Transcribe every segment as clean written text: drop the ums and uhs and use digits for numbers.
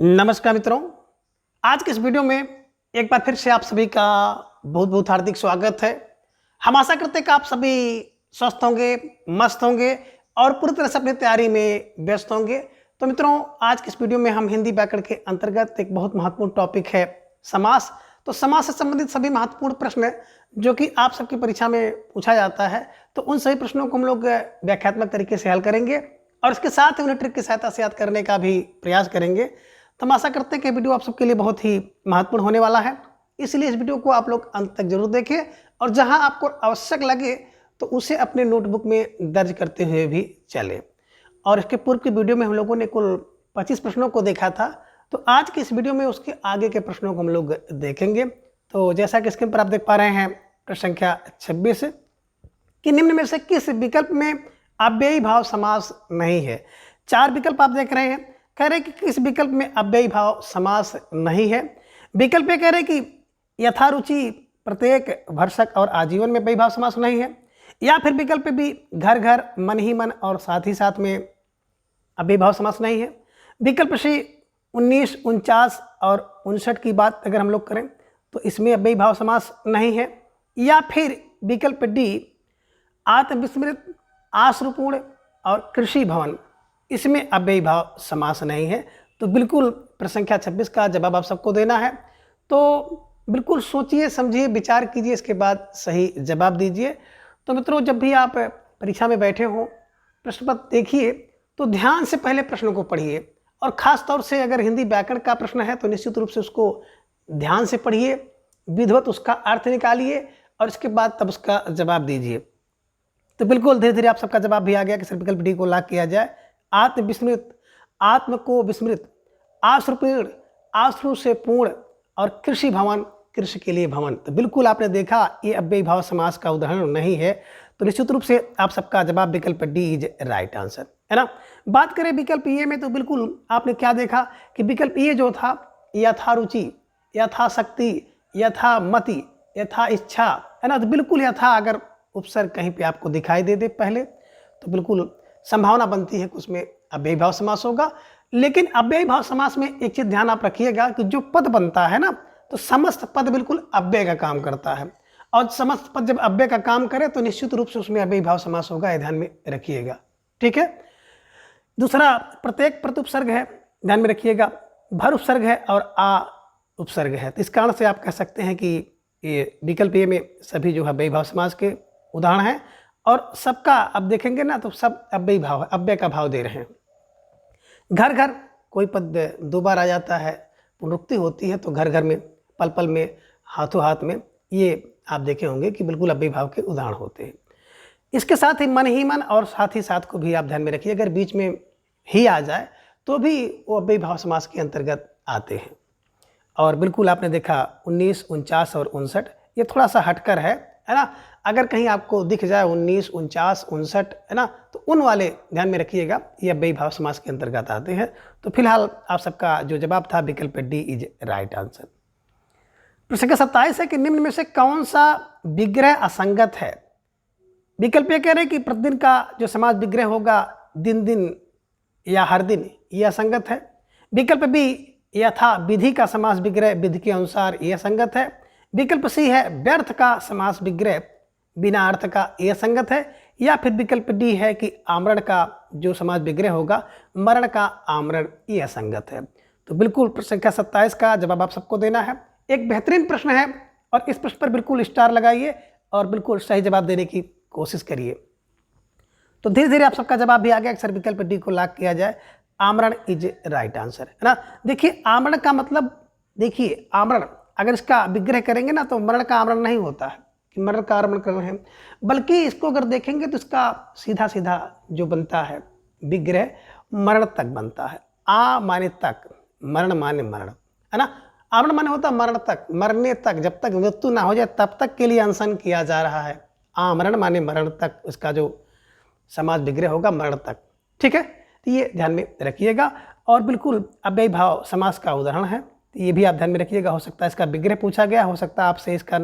नमस्कार मित्रों, आज के इस वीडियो में एक बार फिर से आप सभी का बहुत बहुत हार्दिक स्वागत है। हम आशा करते हैं कि आप सभी स्वस्थ होंगे, मस्त होंगे और पूरी तरह से अपनी तैयारी में व्यस्त होंगे। तो मित्रों, आज के इस वीडियो में हम हिंदी व्याकरण के अंतर्गत एक बहुत महत्वपूर्ण टॉपिक है समास। तो समास से संबंधित सभी महत्वपूर्ण प्रश्न जो कि आप सबकी परीक्षा में पूछा जाता है, तो उन सभी प्रश्नों को हम लोग व्याख्यात्मक तरीके से हल करेंगे और इसके साथ ही उन्हें ट्रिक की सहायता से याद करने का भी प्रयास करेंगे। तो हम आशा करते हैं कि वीडियो आप सबके लिए बहुत ही महत्वपूर्ण होने वाला है, इसलिए इस वीडियो को आप लोग अंत तक जरूर देखें और जहां आपको आवश्यक लगे तो उसे अपने नोटबुक में दर्ज करते हुए भी चले। और इसके पूर्व की वीडियो में हम लोगों ने कुल 25 प्रश्नों को देखा था, तो आज की इस वीडियो में उसके आगे के प्रश्नों को हम लोग देखेंगे। तो जैसा कि स्क्रीन पर आप देख पा रहे हैं, प्रश्न संख्या 26 कि निम्न में से किस विकल्प में अव्ययी भाव समास नहीं है। 4 विकल्प आप देख रहे हैं। कह रहे कि किस विकल्प में अव्ययी भाव समास नहीं है। विकल्प ये कह रहे कि यथारुचि, प्रत्येक, भरसक और आजीवन में अव्ययी भाव समास नहीं है, या फिर विकल्प भी घर घर, मन ही मन और साथ ही साथ में अव्ययी भाव समास नहीं है। विकल्प सी 19, 49 और 59 की बात अगर हम लोग करें तो इसमें अव्ययी भाव समास नहीं है, या फिर विकल्प डी आत्मविस्मृत, आश्रुपूर्ण और कृषि भवन, इसमें अव्ययी भाव समास नहीं है। तो बिल्कुल प्रश्न संख्या 26 का जवाब आप सबको देना है। तो बिल्कुल सोचिए, समझिए, विचार कीजिए, इसके बाद सही जवाब दीजिए। तो मित्रों, जब भी आप परीक्षा में बैठे हो, प्रश्न पत्र देखिए तो ध्यान से पहले प्रश्नों को पढ़िए, और ख़ास तौर से अगर हिंदी व्याकरण का प्रश्न है तो निश्चित रूप से उसको ध्यान से पढ़िए, विधिवत उसका अर्थ निकालिए और इसके बाद तब उसका जवाब दीजिए। तो बिल्कुल धीरे धीरे आप सबका जवाब भी आ गया कि सर विकल्प डी को लॉक किया जाए। आत्मविस्मृत, आत्म को विस्मृत, आश्रुपूर्ण, आश्रु से पूर्ण और कृषि भवन, कृषि के लिए भवन। तो बिल्कुल आपने देखा ये अव्ययी भाव समास का उदाहरण नहीं है। तो निश्चित रूप से आप सबका जवाब विकल्प डी इज राइट आंसर, है ना। बात करें विकल्प ए में, तो बिल्कुल आपने क्या देखा कि विकल्प ए जो था, यथारुचि, यथाशक्ति, यथामति, यथा इच्छा, है ना। तो बिल्कुल यथा अगर उपसर्ग कहीं पे आपको दिखाई दे पहले, तो बिल्कुल संभावना बनती है कि उसमें अव्ययी भाव समास होगा। लेकिन अव्ययी भाव समास में एक चीज ध्यान आप रखिएगा कि जो पद बनता है ना, तो समस्त पद बिल्कुल अव्यय का काम करता है, और समस्त पद जब अव्यय का काम करे तो निश्चित रूप से उसमें अव्ययी भाव समास होगा, ये ध्यान में रखिएगा। ठीक है। दूसरा, प्रत्येक प्रत्युपसर्ग है, ध्यान में रखिएगा, भर उपसर्ग है और आ उपसर्ग है। तो इस कारण से आप कह सकते हैं कि ये विकल्प ए में सभी जो है अव्ययी भाव समास के उदाहरण हैं, और सबका अब देखेंगे ना तो सब अव्ययी भाव है, अव्यय का भाव दे रहे हैं। घर घर, कोई पद 2 बार आ जाता है, पुनरुक्ति होती है, तो घर घर में, पल पल में, हाथों हाथ में, ये आप देखे होंगे कि बिल्कुल अव्ययी भाव के उदाहरण होते हैं। इसके साथ ही मन ही मन और साथ ही साथ को भी आप ध्यान में रखिए, अगर बीच में ही आ जाए तो भी वो अव्ययी भाव समास के अंतर्गत आते हैं। और बिल्कुल आपने देखा 19, 49 और 59, ये थोड़ा सा हटकर है ना। अगर कहीं आपको दिख जाए 19, 49, 59, है ना, तो उन वाले ध्यान में रखिएगा, ये अव्ययी भाव समास के अंतर्गत आते हैं। तो फिलहाल आप सबका जो जवाब था विकल्प डी इज राइट आंसर। प्रश्न संख्या 27 है कि निम्न में से कौन सा विग्रह असंगत है। विकल्प ये कह रहे हैं कि प्रतिदिन का जो समास विग्रह होगा, दिन दिन या हर दिन, ये असंगत है। विकल्प बी, यथा विधि का समास विग्रह विधि के अनुसार, ये असंगत है। विकल्प सी है व्यर्थ का समास विग्रह बिना अर्थ का, ये असंगत है। या फिर विकल्प डी है कि आमरण का जो समास विग्रह होगा, मरण का आमरण, ये असंगत है। तो बिल्कुल प्रश्न संख्या 27 का जवाब आप सबको देना है। एक बेहतरीन प्रश्न है और इस प्रश्न पर बिल्कुल स्टार लगाइए और बिल्कुल सही जवाब देने की कोशिश करिए। तो धीरे धीरे आप सबका जवाब भी आ गया, अक्सर विकल्प डी को लॉक किया जाए। आमरण इज राइट आंसर, है ना। देखिए आमरण का मतलब, देखिए आमरण अगर इसका विग्रह करेंगे ना तो मरण का आमरण नहीं होता है कि मरण का आमरण कर रहे हैं, बल्कि इसको अगर देखेंगे तो इसका सीधा सीधा जो बनता है विग्रह, मरण तक बनता है। आ माने तक, मरण माने मरण, है ना। आमरण माने होता मरण तक, मरने तक, जब तक मृत्यु ना हो जाए तब तक के लिए अनशन किया जा रहा है। आमरण माने मरण तक, उसका जो समास विग्रह होगा मरण तक। ठीक है, तो ये ध्यान में रखिएगा। और बिल्कुल अव्ययी भाव समास का उदाहरण है, तो ये भी आप ध्यान में रखिएगा। हो सकता है इसका विग्रह पूछा गया, हो सकता है आपसे इसका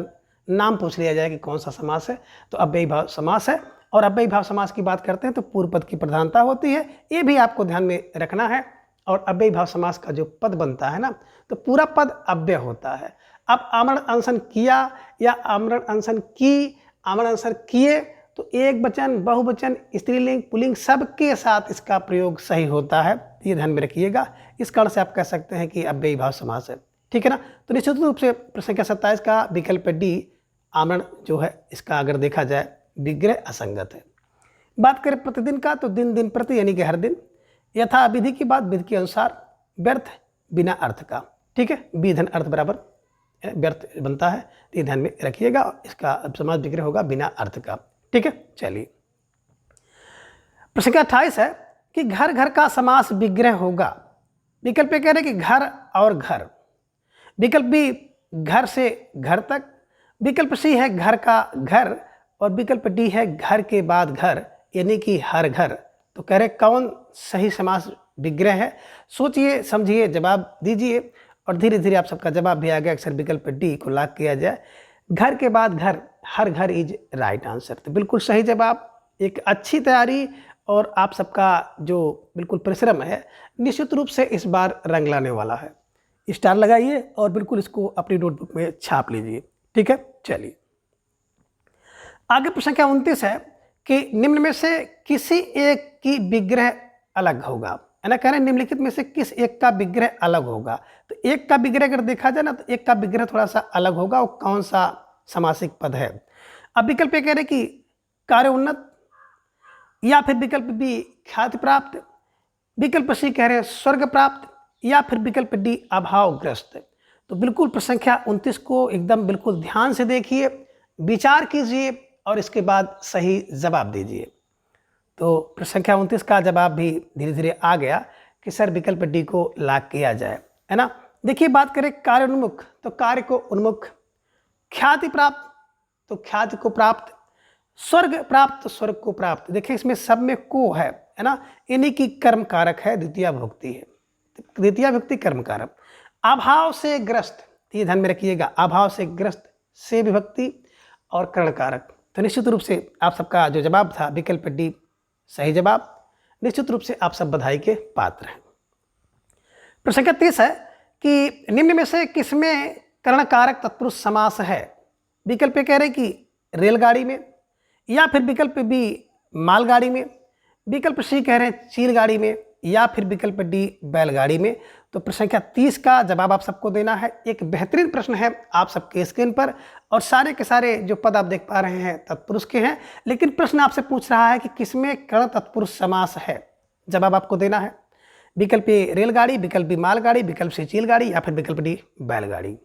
नाम पूछ लिया जाए कि कौन सा समास है। तो अव्ययी भाव समास है, और अव्ययी भाव समास की बात करते हैं तो पूर्व पद की प्रधानता होती है, ये भी आपको ध्यान में रखना है। और अव्ययी भाव समास का जो पद बनता है ना, तो पूरा पद अव्यय होता है। अब आमरण अनशन किया या आमरण अनशन की, आमरण अनशन किए, तो एक वचन, बहुवचन, स्त्रीलिंग, पुल्लिंग सबके साथ इसका प्रयोग सही होता है। ये ध्यान में रखिएगा। इस कारण से आप कह सकते हैं कि अव्ययी भाव समास है, ठीक है ना। तो निश्चित रूप से प्रश्न संख्या 27 का विकल्प डी आमरण जो है इसका अगर देखा जाए विग्रह असंगत है। बात करें प्रतिदिन का, तो दिन, दिन प्रति यानी कि हर दिन, यथा विधि की बात, विधि के अनुसार, व्यर्थ बिना अर्थ का, ठीक है, बी धन अर्थ बराबर व्यर्थ बनता है, ये ध्यान में रखिएगा। इसका समास विग्रह होगा बिना अर्थ का, ठीक है। चलिए प्रश्न संख्या 28 है कि घर घर का समास विग्रह होगा। विकल्प कह रहे कि घर और घर, विकल्प बी घर से घर तक, विकल्प सी है घर का घर, और विकल्प डी है घर के बाद घर यानी कि हर घर। तो कह रहे कौन सही समास विग्रह है? सोचिए, समझिए, जवाब दीजिए, और धीरे धीरे आप सबका जवाब भी आ गया। अक्सर विकल्प डी को लॉक किया जाए, घर के बाद घर, हर घर इज राइट आंसर। तो बिल्कुल सही जवाब। एक अच्छी तैयारी और आप सबका जो बिल्कुल परिश्रम है निश्चित रूप से इस बार रंग लाने वाला है। स्टार लगाइए और बिल्कुल इसको अपनी नोटबुक में छाप लीजिए, ठीक है। चलिए आगे प्रश्न संख्या 29 है कि निम्न में से किसी एक की विग्रह अलग होगा, है ना। कह रहे हैं निम्नलिखित में से किस एक का विग्रह अलग होगा। तो एक का विग्रह अगर देखा जाए ना, तो एक का विग्रह थोड़ा सा अलग होगा। वो कौन सा समासिक पद है? अब विकल्प कह रहे कि कार्य उन्नत, या फिर विकल्प बी ख्याति प्राप्त, विकल्प सी कह रहे हैं स्वर्ग प्राप्त, या फिर विकल्प डी अभावग्रस्त। तो बिल्कुल प्रश्न संख्या 29 को एकदम बिल्कुल ध्यान से देखिए, विचार कीजिए और इसके बाद सही जवाब दीजिए। तो प्रश्न संख्या 29 का जवाब भी धीरे धीरे आ गया कि सर विकल्प डी को लॉक किया जाए, है ना। देखिए बात करें कार्य उन्मुख, तो कार्य को उन्मुख, ख्याति प्राप्त तो ख्याति को प्राप्त, स्वर्ग प्राप्त तो स्वर्ग को प्राप्त। देखिए इसमें सब में को है ना, इन्हीं की कर्म कारक है, द्वितीय विभक्ति है, द्वितीय विभक्ति कर्म कारक। अभाव से ग्रस्त, ये ध्यान में रखिएगा, अभाव से ग्रस्त से विभक्ति और कर्ण कारक। तो निश्चित रूप से आप सबका जो जवाब था विकल्प डी सही जवाब। निश्चित रूप से आप सब बधाई के पात्र हैं। प्रश्न संख्या 30 है कि निम्न में से किसमें कर्ण कारक तत्पुरुष समास है? विकल्प कह रहे कि रेलगाड़ी में, या फिर विकल्प बी मालगाड़ी में, विकल्प सी कह रहे हैं चीलगाड़ी में, या फिर विकल्प डी बैलगाड़ी में। तो प्रश्न संख्या 30 का जवाब आप सबको देना है। एक बेहतरीन प्रश्न है आप सबके स्क्रीन पर, और सारे के सारे जो पद आप देख पा रहे हैं तत्पुरुष के हैं, लेकिन प्रश्न आपसे पूछ रहा है कि किसमें कर्ण तत्पुरुष समास है। जवाब आपको देना है विकल्प ए रेलगाड़ी, विकल्प बी मालगाड़ी, विकल्प सी चीलगाड़ी, या फिर विकल्प डी बैलगाड़ी।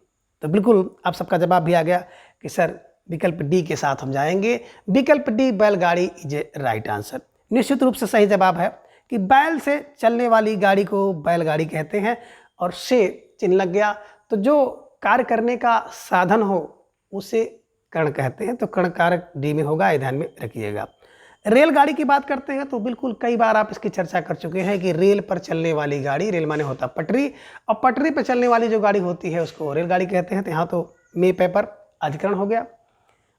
तो बिल्कुल आप सबका जवाब भी आ गया कि सर विकल्प डी के साथ हम जाएंगे, विकल्प डी बैलगाड़ी इज ए राइट आंसर। निश्चित रूप से सही जवाब है कि बैल से चलने वाली गाड़ी को बैलगाड़ी कहते हैं, और से चिन्ह लग गया तो जो कार्य करने का साधन हो उसे कर्ण कहते हैं। तो कर्ण कारक डी में होगा, ये ध्यान में रखिएगा। रेलगाड़ी की बात करते हैं तो बिल्कुल कई बार आप इसकी चर्चा कर चुके हैं कि रेल पर चलने वाली गाड़ी, रेल माने होता पटरी, और पटरी पर चलने वाली जो गाड़ी होती है उसको रेलगाड़ी कहते हैं। तो यहाँ तो मे पेपर अधिकरण हो गया।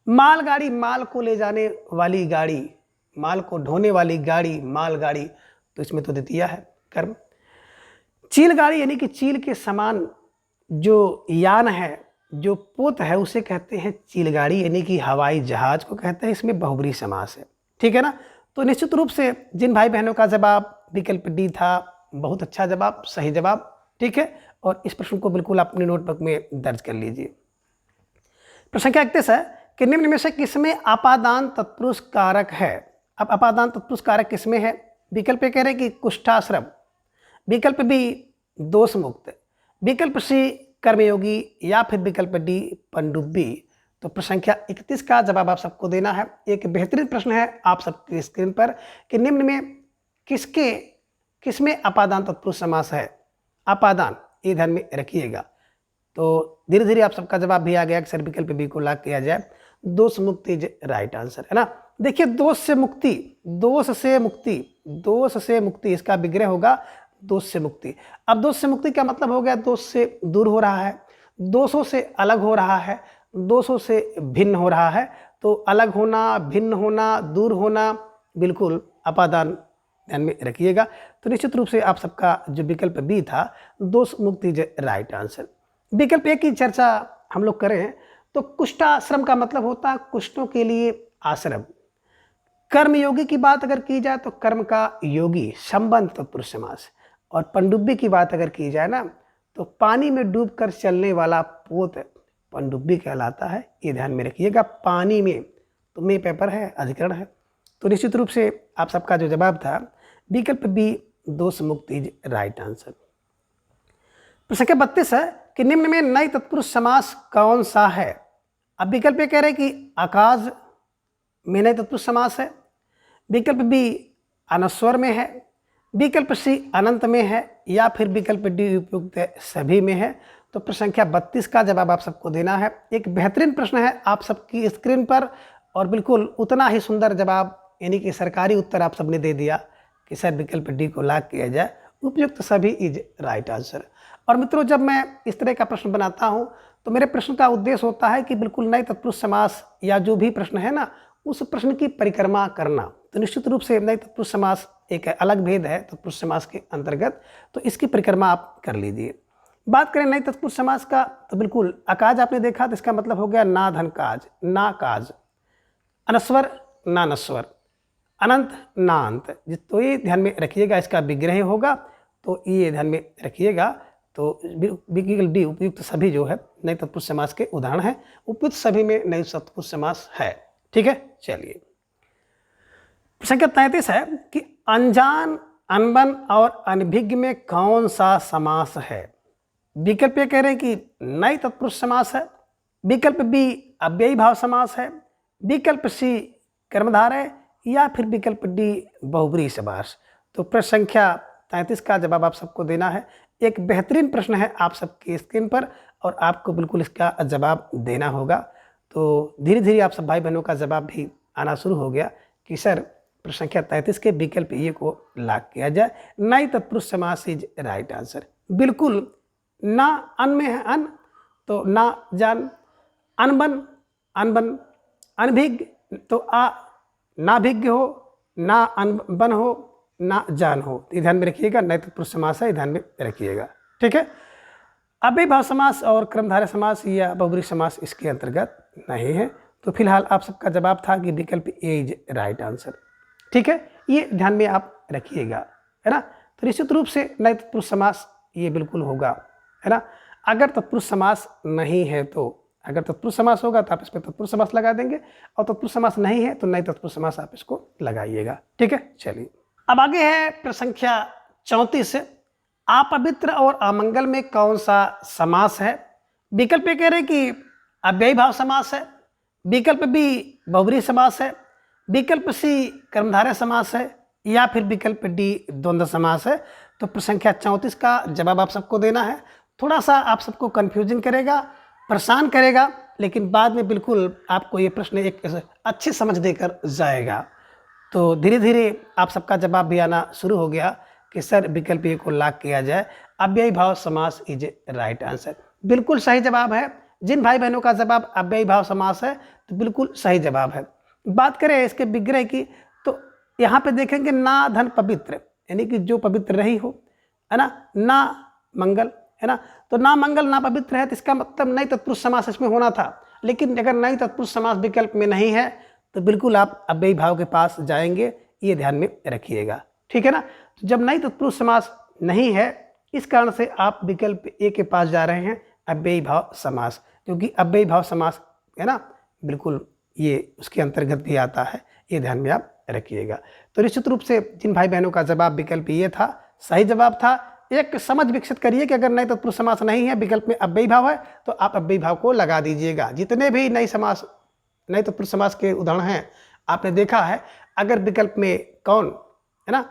मालगाड़ी, माल को ले जाने वाली गाड़ी, माल को ढोने वाली गाड़ी मालगाड़ी, तो इसमें तो द्वितीय है कर्म। चीलगाड़ी यानी कि चील के समान जो यान है, जो पोत है, उसे कहते हैं चीलगाड़ी, यानी कि हवाई जहाज को कहते हैं। इसमें बहुब्रीहि समास है, ठीक है ना। तो निश्चित रूप से जिन भाई बहनों का जवाब विकल्प डी था, बहुत अच्छा जवाब, सही जवाब, ठीक है। और इस प्रश्न को बिल्कुल अपनी नोटबुक में दर्ज कर लीजिए। प्रश्न संख्या 31 है कि निम्न में से किसमें अपादान तत्पुरुष कारक है? अब अपादान तत्पुरुष कारक किसमें है? विकल्प कह रहे हैं कि कुष्ठाश्रम, विकल्प बी दोष मुक्त, विकल्प सी कर्मयोगी, या फिर विकल्प डी पनडुब्बी। तो प्रश्न संख्या 31 का जवाब आप सबको देना है। एक बेहतरीन प्रश्न है आप सबकी स्क्रीन पर कि निम्न में किसमें अपादान तत्पुरुष समास है? अपादान, ये ध्यान में रखिएगा। तो धीरे धीरे आप सबका जवाब भी आ गया कि सर विकल्प बी को लॉक किया जाए, दोष मुक्ति इज राइट आंसर, है ना। देखिए दोष से मुक्ति, दोष से मुक्ति, दोष से मुक्ति, इसका विग्रह होगा दोष से मुक्ति। अब दोष से मुक्ति का मतलब हो गया दोष से दूर हो रहा है, दोषों से अलग हो रहा है, दोषों से भिन्न हो रहा है। तो अलग होना, भिन्न होना, दूर होना बिल्कुल अपादान ध्यान में रखिएगा। तो निश्चित रूप से आप सबका जो विकल्प बी था दोष मुक्त इज राइट आंसर। विकल्प ए की चर्चा हम लोग करें तो कुष्ठाश्रम का मतलब होता है कुष्ठों के लिए आश्रम। कर्मयोगी की बात अगर की जाए तो कर्म का योगी संबंध तत्पुरुष समास। और पनडुब्बी की बात अगर की जाए ना तो पानी में डूबकर चलने वाला पोत पनडुब्बी कहलाता है। ये ध्यान में रखिएगा। पानी में तो में पेपर है, अधिकरण है। तो निश्चित रूप से आप सबका जो जवाब था विकल्प बी दोष मुक्त इज राइट आंसर। प्रश्न संख्या 32 है कि निम्न में नई तत्पुरुष समास कौन सा है। अब विकल्प ये कह रहे हैं कि आकाश में नई तत्पुरुष समास है, विकल्प बी अनस्वर में है, विकल्प सी अनंत में है, या फिर विकल्प डी उपयुक्त सभी में है। तो प्रश्न संख्या 32 का जवाब आप सबको देना है। एक बेहतरीन प्रश्न है आप सबकी स्क्रीन पर और बिल्कुल उतना ही सुंदर जवाब यानी कि सरकारी उत्तर आप सबने दे दिया कि सर विकल्प डी को लॉक किया जाए, उपयुक्त सभी इज राइट आंसर। और मित्रों जब मैं इस तरह का प्रश्न बनाता हूं तो मेरे प्रश्न का उद्देश्य होता है कि बिल्कुल नए तत्पुरुष समास या जो भी प्रश्न है ना उस प्रश्न की परिक्रमा करना। तो निश्चित रूप से नए तत्पुरुष समास एक अलग भेद है तत्पुरुष समास के अंतर्गत, तो इसकी परिक्रमा आप कर लीजिए। बात करें नए तत्पुरुष समास का तो बिल्कुल अकाज आपने देखा तो इसका मतलब हो गया ना धन काज ना काज, अनस्वर ना नस्वर, अनंत ना अंत। तो ये ध्यान में रखिएगा, इसका विग्रह होगा तो ये ध्यान में रखिएगा। तो विकल्प डी उपयुक्त सभी जो है नए तत्पुरुष समास के उदाहरण है, उपयुक्त सभी में नए तत्पुरुष समास है। ठीक है, चलिए संख्या 33 है कि अनजान अनबन और अनभिज्ञ में कौन सा समास है। विकल्प ये कह रहे हैं कि नई तत्पुरुष समास है, विकल्प बी अव्ययी भाव समास है, विकल्प सी कर्मधारय, या फिर विकल्प डी बहुब्रीहि समास। तो प्रश्न संख्या 33 का जवाब आप सबको देना है। एक बेहतरीन प्रश्न है आप सबकी स्क्रीन पर और आपको बिल्कुल इसका जवाब देना होगा। तो धीरे धीरे आप सब भाई बहनों का जवाब भी आना शुरू हो गया कि सर प्रश्न संख्या 33 के विकल्प ए को लॉक किया जाए, नई तत्पुरुष समास इज राइट आंसर। बिल्कुल ना अन में है अन तो ना जान, अनबन अनबन, अनभिज्ञ तो आ ना भिज्ञ हो, ना अनबन हो, ना जान हो। ध्यान में रखिएगा, नए तत्पुरुष समास है, ध्यान में रखिएगा। ठीक है, अव्ययी भाव समास और कर्मधारय समास या बहुब्रीहि समास इसके अंतर्गत नहीं है। तो फिलहाल आप सबका जवाब था कि विकल्प ए इज राइट आंसर। ठीक है, ये ध्यान में आप रखिएगा, है ना। तो निश्चित रूप से नए तत्पुरुष समास ये बिल्कुल होगा, है ना। अगर तत्पुरुष समास नहीं है तो अगर तत्पुरुष समास होगा तो आप इस पर तत्पुरुष समास लगा देंगे और तत्पुरुष समास नहीं है तो नए तत्पुरुष समास आप इसको लगाइएगा। ठीक है, चलिए अब आगे है प्रश्न संख्या 34। अपवित्र और अमंगल में कौन सा समास है। विकल्प ये कह रहे कि अव्ययी भाव समास है, विकल्प बी बहुब्रीहि समास है, विकल्प सी कर्मधारय समास है, या फिर विकल्प डी द्वंद्व समास है। तो प्रश्न संख्या 34 का जवाब आप सबको देना है। थोड़ा सा आप सबको कंफ्यूजिंग करेगा, परेशान करेगा, लेकिन बाद में बिल्कुल आपको ये प्रश्न एक अच्छी समझ देकर जाएगा। तो धीरे धीरे आप सबका जवाब भी आना शुरू हो गया कि सर विकल्प ए को लॉक किया जाए, अव्ययी भाव समास इज राइट आंसर। बिल्कुल सही जवाब है। जिन भाई बहनों का जवाब अव्ययी भाव समास है तो बिल्कुल सही जवाब है। बात करें इसके विग्रह की तो यहाँ पे देखेंगे ना धन पवित्र यानी कि जो पवित्र रही हो, है ना मंगल, है ना। तो ना मंगल ना पवित्र है तो इसका मतलब नई तत्पुरुष समास इसमें होना था। लेकिन अगर नई तत्पुरुष समास विकल्प में नहीं है तो बिल्कुल आप अव्ययी भाव के पास जाएंगे, ये ध्यान में रखिएगा। ठीक है ना। तो जब नई तत्पुरुष समास नहीं है इस कारण से आप विकल्प ए के पास जा रहे हैं, अव्ययी भाव समास, क्योंकि अव्ययी भाव समास है ना बिल्कुल ये उसके अंतर्गत भी आता है, ये ध्यान में आप रखिएगा। तो निश्चित रूप से जिन भाई बहनों का जवाब विकल्प ये था सही जवाब था। एक समझ विकसित करिए कि अगर नए तत्पुरुष समास नहीं है विकल्प में अव्ययी भाव है तो आप अव्ययी भाव को लगा दीजिएगा। जितने भी नए तत्पुरुष समास के उदाहरण हैं आपने देखा है, अगर विकल्प में कौन है ना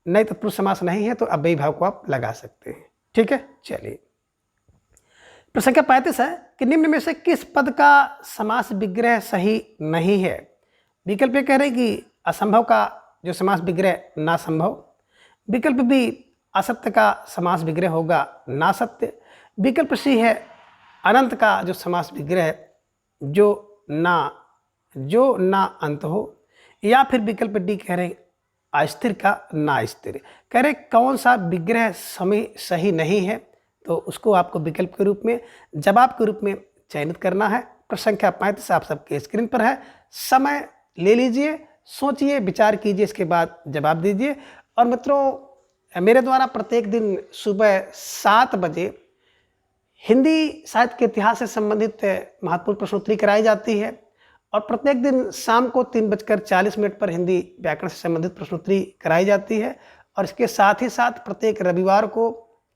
नए तत्पुरुष समास नहीं है तो अव्ययी भाव को आप लगा सकते हैं। ठीक है, चलिए प्रश्न संख्या 35 है कि निम्न में से किस पद का समास विग्रह सही नहीं है। विकल्प ये कह रहे हैं कि असंभव का जो समास विग्रह ना संभव, विकल्प बी असत्य का समास विग्रह होगा ना सत्य, विकल्प सी है अनंत का जो समास विग्रह जो ना अंत हो, या फिर विकल्प डी कह रहे हैं अस्थिर का ना स्थिर। कह रहे कौन सा विग्रह समय सही नहीं है, तो उसको आपको विकल्प के रूप में, जवाब के रूप में चयनित करना है। प्रश्न संख्या 35 आप सबके स्क्रीन पर है। समय ले लीजिए, सोचिए, विचार कीजिए, इसके बाद जवाब दीजिए। और मित्रों, मेरे द्वारा प्रत्येक दिन सुबह 7 बजे हिंदी साहित्य के इतिहास से संबंधित महत्वपूर्ण प्रश्नोत्तरी कराई जाती है और प्रत्येक दिन शाम को 3:40 पर हिंदी व्याकरण से संबंधित प्रश्नोत्तरी कराई जाती है। और इसके साथ ही साथ प्रत्येक रविवार को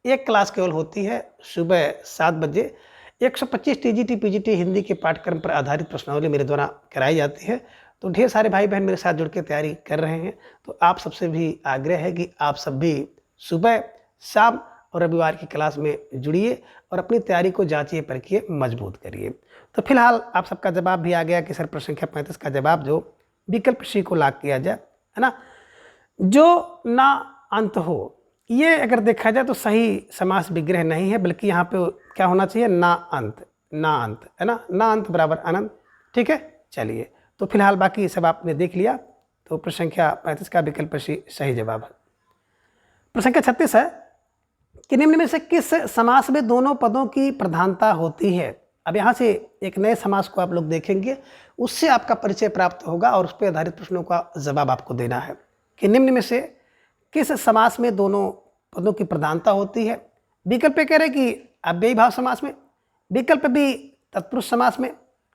एक क्लास केवल होती है सुबह 7 बजे। 125 टीजीटी पीजीटी हिंदी के पाठ्यक्रम पर आधारित प्रश्नावली मेरे द्वारा कराई जाती है। तो ढेर सारे भाई बहन मेरे साथ जुड़ के तैयारी कर रहे हैं। तो आप सबसे भी आग्रह है कि आप सब भी सुबह, शाम और रविवार की क्लास में जुड़िए और अपनी तैयारी को जांचिए, परखिए, मजबूत करिए। तो फिलहाल आप सबका जवाब भी आ गया कि सर प्रश्न संख्या 35 का जवाब जो विकल्प सी को लाग किया जाए, है ना। जो ना अंत हो, ये अगर देखा जाए तो सही समास विग्रह नहीं है, बल्कि यहाँ पे क्या होना चाहिए, ना अंत, ना अंत, है ना। ना अंत बराबर अनंत। ठीक है, चलिए। तो फिलहाल बाकी सब आपने देख लिया। तो प्रश्न संख्या 35 का विकल्प सी सही जवाब है। प्रश्न संख्या 36 है कि निम्न में से किस समास में दोनों पदों की प्रधानता होती है। अब यहाँ से एक नए समास को आप लोग देखेंगे, उससे आपका परिचय प्राप्त होगा और उस पर आधारित प्रश्नों का जवाब आपको देना है कि निम्न में से किस समास में दोनों पदों की प्रधानता होती है। विकल्प कह रहे कि अव्ययी भाव समास में, विकल्प बी तत्पुरुष समास में,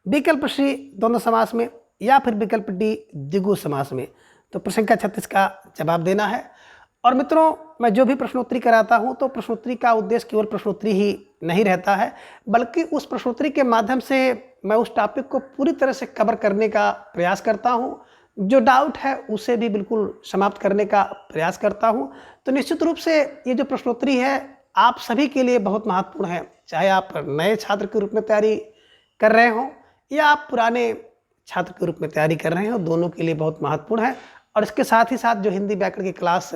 विकल्प सी द्वंद्व समास में, या फिर विकल्प डी द्विगु समास में। तो प्रश्न संख्या 36 का जवाब देना है। और मित्रों, मैं जो भी प्रश्नोत्तरी कराता हूं तो प्रश्नोत्तरी का उद्देश्य केवल प्रश्नोत्तरी ही नहीं रहता है, बल्कि उस प्रश्नोत्तरी के माध्यम से मैं उस टॉपिक को पूरी तरह से कवर करने का प्रयास करता हूं। जो डाउट है उसे भी बिल्कुल समाप्त करने का प्रयास करता हूं। तो निश्चित रूप से ये जो प्रश्नोत्तरी है आप सभी के लिए बहुत महत्वपूर्ण है, चाहे आप नए छात्र के रूप में तैयारी कर रहे हों या आप पुराने छात्र के रूप में तैयारी कर रहे हो, दोनों के लिए बहुत महत्वपूर्ण है। और इसके साथ ही साथ जो हिंदी व्याकरण की क्लास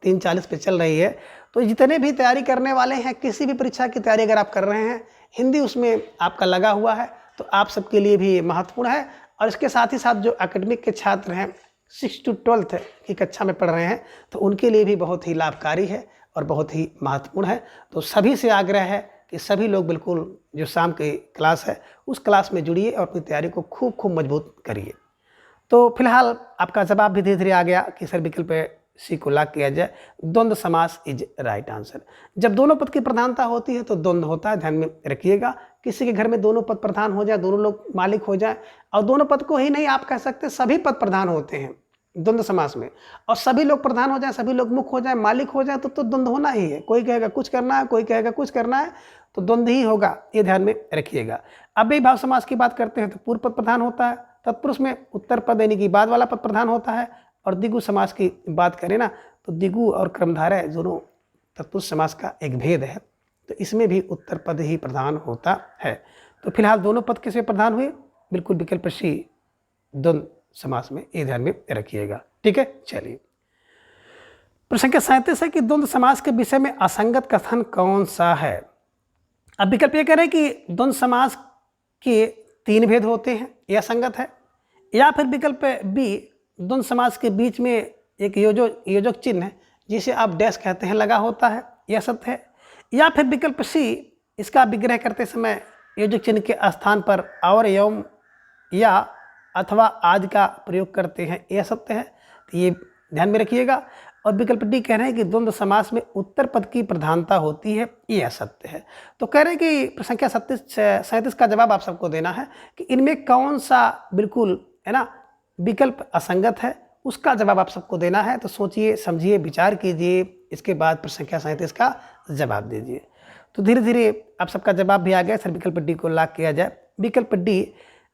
3:40 पे चल रही है, तो जितने भी तैयारी करने वाले हैं, किसी भी परीक्षा की तैयारी अगर आप कर रहे हैं, हिंदी उसमें आपका लगा हुआ है, तो आप सबके लिए भी महत्वपूर्ण है। और इसके साथ ही साथ जो एकेडमिक के छात्र हैं, 6 to 12 की कक्षा में पढ़ रहे हैं, तो उनके लिए भी बहुत ही लाभकारी है और बहुत ही महत्वपूर्ण है। तो सभी से आग्रह है कि सभी लोग बिल्कुल जो शाम की क्लास है उस क्लास में जुड़िए और अपनी तैयारी को खूब खूब मजबूत करिए। तो फिलहाल आपका जवाब भी धीरे धीरे आ गया कि सर विकल्प सी को लाग किया जाए, द्वंद्व समास इज राइट आंसर। जब दोनों पद की प्रधानता होती है तो द्वंद्व होता है, ध्यान में रखिएगा। किसी के घर में दोनों पद प्रधान हो जाए, दोनों लोग मालिक हो जाए, और दोनों पद को ही नहीं आप कह सकते सभी पद प्रधान होते हैं द्वंद्व समास में, और सभी लोग प्रधान हो जाए, सभी लोग मुख्य हो जाए, मालिक हो जाए, तो द्वंद्व होना ही है। कोई कहेगा कुछ करना है, कोई कहेगा कुछ करना है, तो द्वंद्व ही होगा, ये ध्यान में रखिएगा। अव्ययी भाव समास की बात करते हैं तो पूर्व पद प्रधान होता है, तत्पुरुष में उत्तर पद यानी कि बाद वाला पद प्रधान होता है, और द्विगु समास की बात करें ना तो द्विगु और क्रमधारय दोनों तत्पुरुष समास का एक भेद है, तो इसमें भी उत्तर पद ही प्रधान होता है। तो फिलहाल दोनों पद किसमें प्रधान हुए, बिल्कुल विकल्प सी द्वंद्व समास में, ये ध्यान में रखिएगा। ठीक है, चलिए। प्रश्न संख्या 37 है कि द्वंद्व समास के विषय में असंगत कथन कौन सा है। अब विकल्प ये कह रहे हैं कि द्वंद्व समास के 3 भेद होते हैं, यह असंगत है, या फिर विकल्प बी द्वंद्व समास के बीच में एक योजक चिन्ह है जिसे आप डैश कहते हैं लगा होता है, यह सत्य है, या फिर विकल्प सी इसका विग्रह करते समय योजक चिन्ह के स्थान पर और एवं या अथवा आदि का प्रयोग करते हैं, यह सत्य है। तो ये ध्यान में रखिएगा। और विकल्प डी कह रहे हैं कि द्वंद्व समास में उत्तर पद की प्रधानता होती है, यह सत्य है। तो कह रहे हैं कि संख्या 37 का जवाब आप सबको देना है कि इनमें कौन सा बिल्कुल है ना विकल्प असंगत है, उसका जवाब आप सबको देना है। तो सोचिए, समझिए, विचार कीजिए, इसके बाद प्रश्न संख्या 37 का जवाब दीजिए। तो धीरे धीरे आप सबका जवाब भी आ गया, सर विकल्प डी को लाग किया जाए। विकल्प डी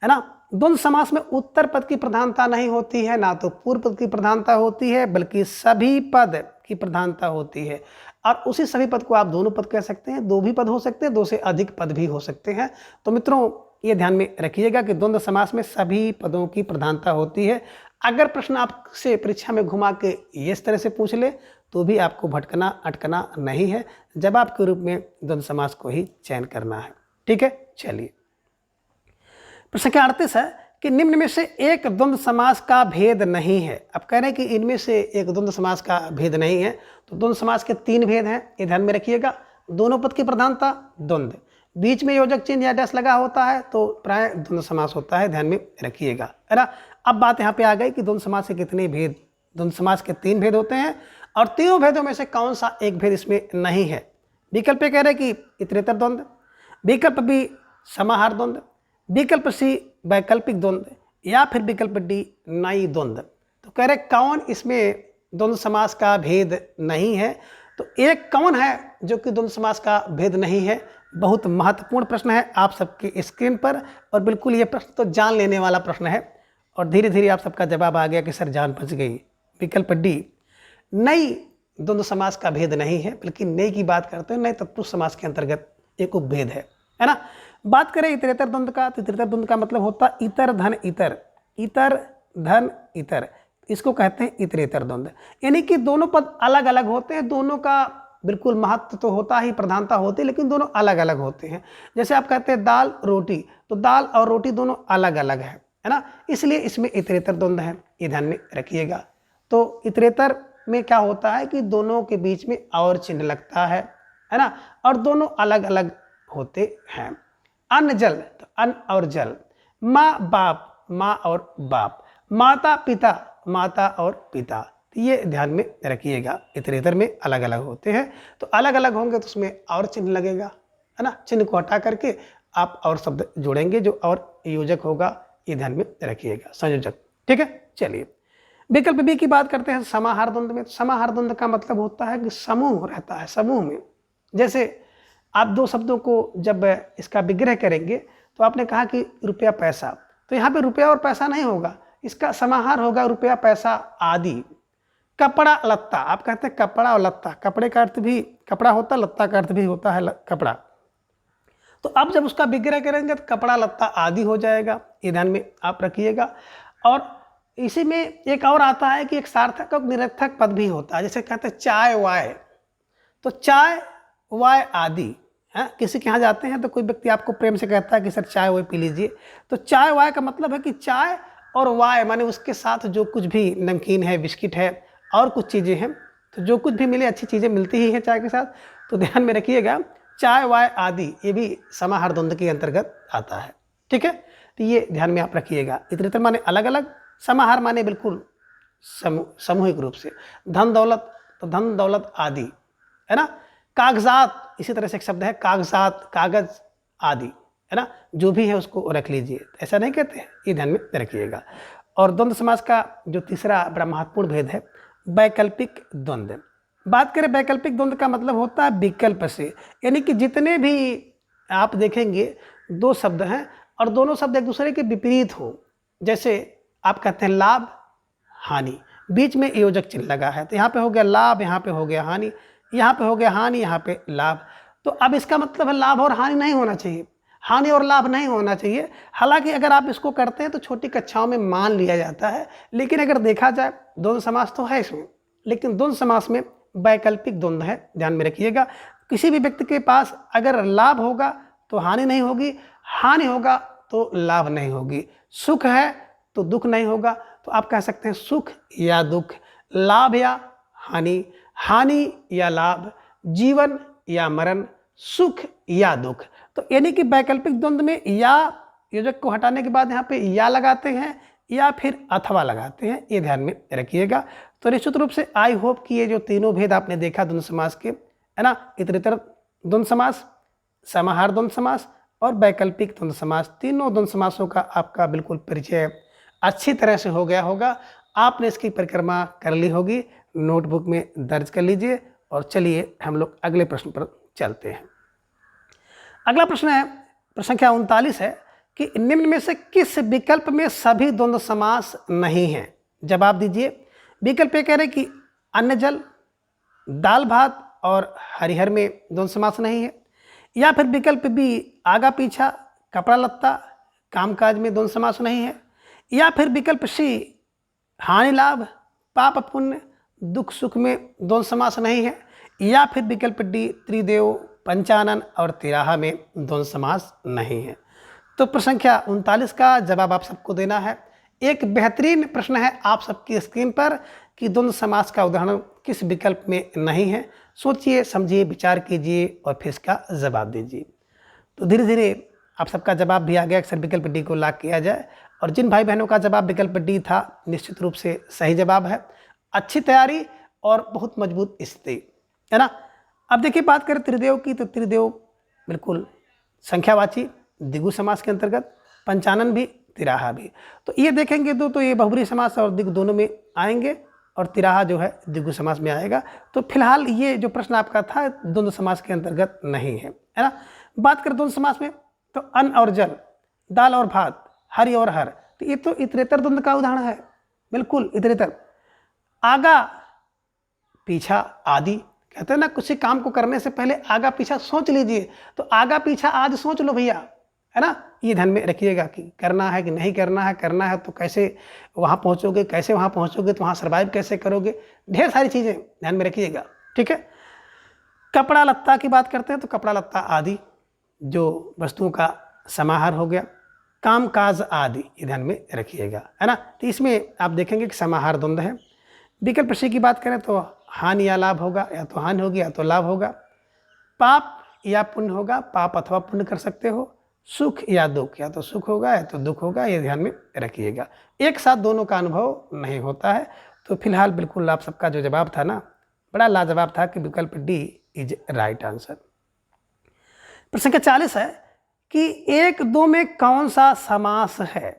है ना, द्वंद्व समास में उत्तर पद की प्रधानता नहीं होती है, ना तो पूर्व पद की प्रधानता होती है, बल्कि सभी पद की प्रधानता होती है। और उसी सभी पद को आप दोनों पद कह सकते हैं, 2 भी पद हो सकते हैं, 2 से अधिक पद भी हो सकते हैं। तो मित्रों ये ध्यान में रखिएगा कि द्वंद्व समास में सभी पदों की प्रधानता होती है। अगर प्रश्न आपसे परीक्षा में घुमा के इस तरह से पूछ ले तो भी आपको भटकना अटकना नहीं है, जवाब के रूप में द्वंद्व समास को ही चयन करना है। ठीक है, चलिए। प्रश्न संख्या 38 है कि निम्न में से एक द्वंद्व समास का भेद नहीं है। अब कह रहे हैं कि इनमें से एक द्वंद्व समास का भेद नहीं है। तो द्वंद्व समास के 3 भेद हैं, ये ध्यान में रखिएगा। दोनों पद की प्रधानता द्वंद्व, बीच में योजक चिन्ह या डैश लगा होता है तो प्राय द्वंद्व समास होता है, ध्यान में रखिएगा, है ना। अब बात यहाँ पे आ गई कि द्वंद्व समास के कितने भेद। द्वंद्व समास के 3 भेद होते हैं और तीनों भेदों में से कौन सा एक भेद इसमें नहीं है। विकल्प कह रहे कि इतरेतर द्वंद्व, विकल्प बी समाहार द्वंद्व, विकल्प सी वैकल्पिक द्वंद्व या फिर विकल्प डी नई द्वंद्व। तो कह रहे कौन इसमें द्वंद्व समास का भेद नहीं है। तो एक कौन है जो कि द्वंद्व समास का भेद नहीं है। बहुत महत्वपूर्ण प्रश्न है आप सबकी स्क्रीन पर, और बिल्कुल ये प्रश्न तो जान लेने वाला प्रश्न है, और धीरे धीरे आप सबका जवाब आ गया कि सर जान बच गई। विकल्प डी नई द्वंद्व समास का भेद नहीं है, बल्कि नई की बात करते हैं, नए तत्पुरुष समास के अंतर्गत एक उपभेद है ना। बात करें इतरेतर द्वंद्व का, तो इतरेतर द्वंद्व का मतलब होता इतर धन इतर, इतर धन इतर, इसको कहते हैं इतरेतर द्वंद्व। यानी कि दोनों पद अलग अलग होते हैं, दोनों का बिल्कुल महत्व तो होता ही, प्रधानता होती है, लेकिन दोनों अलग अलग होते हैं। जैसे आप कहते हैं दाल रोटी, तो दाल और रोटी दोनों अलग अलग है ना, इसलिए इसमें इतरेतर द्वंद्व है, ये ध्यान में रखिएगा। तो इतरेतर में क्या होता है कि दोनों के बीच में और चिन्ह लगता है ना, और दोनों अलग अलग होते हैं। अन्न जल, तो अन्न और जल, माँ बाप, माँ और बाप, माता पिता, माता और पिता, तो ये ध्यान में रखिएगा। इतरेतर में अलग अलग होते हैं, तो अलग अलग होंगे तो उसमें और चिन्ह लगेगा, है ना। चिन्ह को हटा करके आप और शब्द जोड़ेंगे जो और योजक होगा, ये ध्यान में रखिएगा, संयोजक, ठीक है। चलिए विकल्प बी की बात करते हैं समाहार द्वंद्व में। समाहार द्वंद्व का मतलब होता है कि समूह रहता है, समूह में। जैसे आप 2 शब्दों को जब इसका विग्रह करेंगे तो आपने कहा कि रुपया पैसा, तो यहाँ पे रुपया और पैसा नहीं होगा, इसका समाहार होगा रुपया पैसा आदि। कपड़ा लत्ता, आप कहते हैं कपड़ा और लत्ता, कपड़े का अर्थ भी कपड़ा होता है, लत्ता का अर्थ भी होता है कपड़ा। तो अब जब उसका विग्रह करेंगे तो कपड़ा लत्ता आदि हो जाएगा, ये ध्यान में आप रखिएगा। और इसी में एक और आता है कि एक सार्थक और निरर्थक पद भी होता है। जैसे कहते हैं चाय वाय, तो चाय वाय आदि, है किसी के यहाँ जाते हैं तो कोई व्यक्ति आपको प्रेम से कहता है कि सर चाय वाय पी लीजिए, तो चाय वाय का मतलब है कि चाय और वाय माने उसके साथ जो कुछ भी नमकीन है, बिस्किट है और कुछ चीज़ें हैं, तो जो कुछ भी मिले, अच्छी चीज़ें मिलती ही हैं चाय के साथ, तो ध्यान में रखिएगा चाय वाय आदि, ये भी समाहार द्वंद्व के अंतर्गत आता है, ठीक है। तो ये ध्यान में आप रखिएगा। इतरेतर माने अलग अलग, समाहार माने बिल्कुल सामूहिक रूप से। धन दौलत, तो धन दौलत आदि, है ना। कागजात, इसी तरह से एक शब्द है कागजात, कागज आदि, है ना, जो भी है उसको रख लीजिए, ऐसा नहीं कहते हैं, ये ध्यान में रखिएगा। और द्वंद्व समास का जो तीसरा बड़ा महत्वपूर्ण भेद है वैकल्पिक द्वंद्व। बात करें वैकल्पिक द्वंद्व का मतलब होता है विकल्प से, यानी कि जितने भी आप देखेंगे 2 शब्द हैं और दोनों शब्द एक दूसरे के विपरीत हो। जैसे आप कहते हैं लाभ हानि, बीच में योजक चिन्ह लगा है, तो यहाँ पे हो गया लाभ, यहाँ पे हो गया हानि, यहाँ पे हो गया हानि, यहाँ पे लाभ। तो अब इसका मतलब है लाभ और हानि नहीं होना चाहिए, हानि और लाभ नहीं होना चाहिए। हालांकि अगर आप इसको करते हैं तो छोटी कक्षाओं में मान लिया जाता है, लेकिन अगर देखा जाए द्वंद्व समास तो है इसमें, लेकिन द्वंद्व समास में वैकल्पिक द्वंद्व है, ध्यान में रखिएगा। किसी भी व्यक्ति के पास अगर लाभ होगा तो हानि नहीं होगी, हानि होगा तो लाभ नहीं होगी, सुख है तो दुख नहीं होगा। तो आप कह सकते हैं सुख या दुख, लाभ या हानि, हानि या लाभ, जीवन या मरण, सुख या दुख। तो यानी कि वैकल्पिक द्वंद्व में या योजक को हटाने के बाद यहाँ पे या लगाते हैं या फिर अथवा लगाते हैं, ये ध्यान में रखिएगा। तो निश्चित रूप से आई होप कि ये जो तीनों भेद आपने देखा द्वंद्व समास के, है ना, इतरेतर द्वंद्व समास, समाहार द्वंद्व समास और वैकल्पिक द्वंद्व समास, तीनों द्वंद्व समासों का आपका बिल्कुल परिचय अच्छी तरह से हो गया होगा। आपने इसकी परिक्रमा कर ली होगी, नोटबुक में दर्ज कर लीजिए। और चलिए हम लोग अगले प्रश्न पर चलते हैं। अगला प्रश्न है, प्रश्न संख्या 39 है कि निम्न में से किस विकल्प में सभी द्वंद्व समास नहीं है। जवाब दीजिए। विकल्प ए कह रहे कि अन्न जल, दाल भात और हरिहर में द्वंद्व समास नहीं है, या फिर विकल्प बी आगा पीछा, कपड़ा लत्ता, कामकाज में द्वंद्व समास नहीं है, या फिर विकल्प सी हानि लाभ, पाप पुण्य, दुख सुख में द्वंद्व समास नहीं है, या फिर विकल्प डी त्रिदेव, पंचानन और तिराहा में द्वंद्व समास नहीं है। तो प्रश्न संख्या 39 का जवाब आप सबको देना है। एक बेहतरीन प्रश्न है आप सबकी स्क्रीन पर कि द्वंद्व समास का उदाहरण किस विकल्प में नहीं है। सोचिए, समझिए, विचार कीजिए और फिर इसका जवाब दीजिए। तो धीरे धीरे आप सबका जवाब भी आ गया। अक्सर विकल्प डी को लॉक किया जाए, और जिन भाई बहनों का जवाब विकल्प डी था निश्चित रूप से सही जवाब है। अच्छी तैयारी और बहुत मजबूत स्थिति, है ना। अब देखिए बात करें त्रिदेव की, तो त्रिदेव बिल्कुल संख्यावाची द्विगु समास के अंतर्गत, पंचानन भी, तिराहा भी। तो ये देखेंगे तो ये बहुब्री समास और द्विगु दोनों में आएंगे, और तिराहा जो है द्विगु समास में आएगा। तो फिलहाल ये जो प्रश्न आपका था द्वंद्व समास के अंतर्गत नहीं है ना। बात करें द्वंद्व समास में, तो अन्न और जल, दाल और भात, हरि और हर, तो ये तो इतरेतर द्वंद्व का उदाहरण है। बिल्कुल इतरेतर। आगा पीछा आदि, कहते हैं ना किसी काम को करने से पहले आगा पीछा सोच लीजिए। तो आगा पीछा आज सोच लो भैया, है ना। ये ध्यान में रखिएगा कि करना है कि नहीं करना है, करना है तो कैसे वहाँ पहुँचोगे, कैसे वहाँ पहुँचोगे, तो वहाँ सर्वाइव कैसे करोगे, ढेर सारी चीज़ें ध्यान में रखिएगा, ठीक है। कपड़ा लत्ता की बात करते हैं, तो कपड़ा लत्ता आदि जो वस्तुओं का समाहार हो गया। काम काज आदि, ये ध्यान में रखिएगा, है ना। तो इसमें आप देखेंगे कि समाहार द्वंद्व है। विकल्प सी की बात करें तो हानि या लाभ होगा, या तो हानि होगी या तो लाभ होगा। पाप या पुण्य होगा, पाप अथवा पुण्य कर सकते हो। सुख या दुख, या तो सुख होगा या तो दुख होगा, ये ध्यान में रखिएगा। एक साथ दोनों का अनुभव नहीं होता है। तो फिलहाल बिल्कुल आप सबका जो जवाब था ना, बड़ा लाजवाब था कि विकल्प डी इज राइट आंसर। प्रश्न संख्या 40 है कि 1-2 में कौन सा समास है।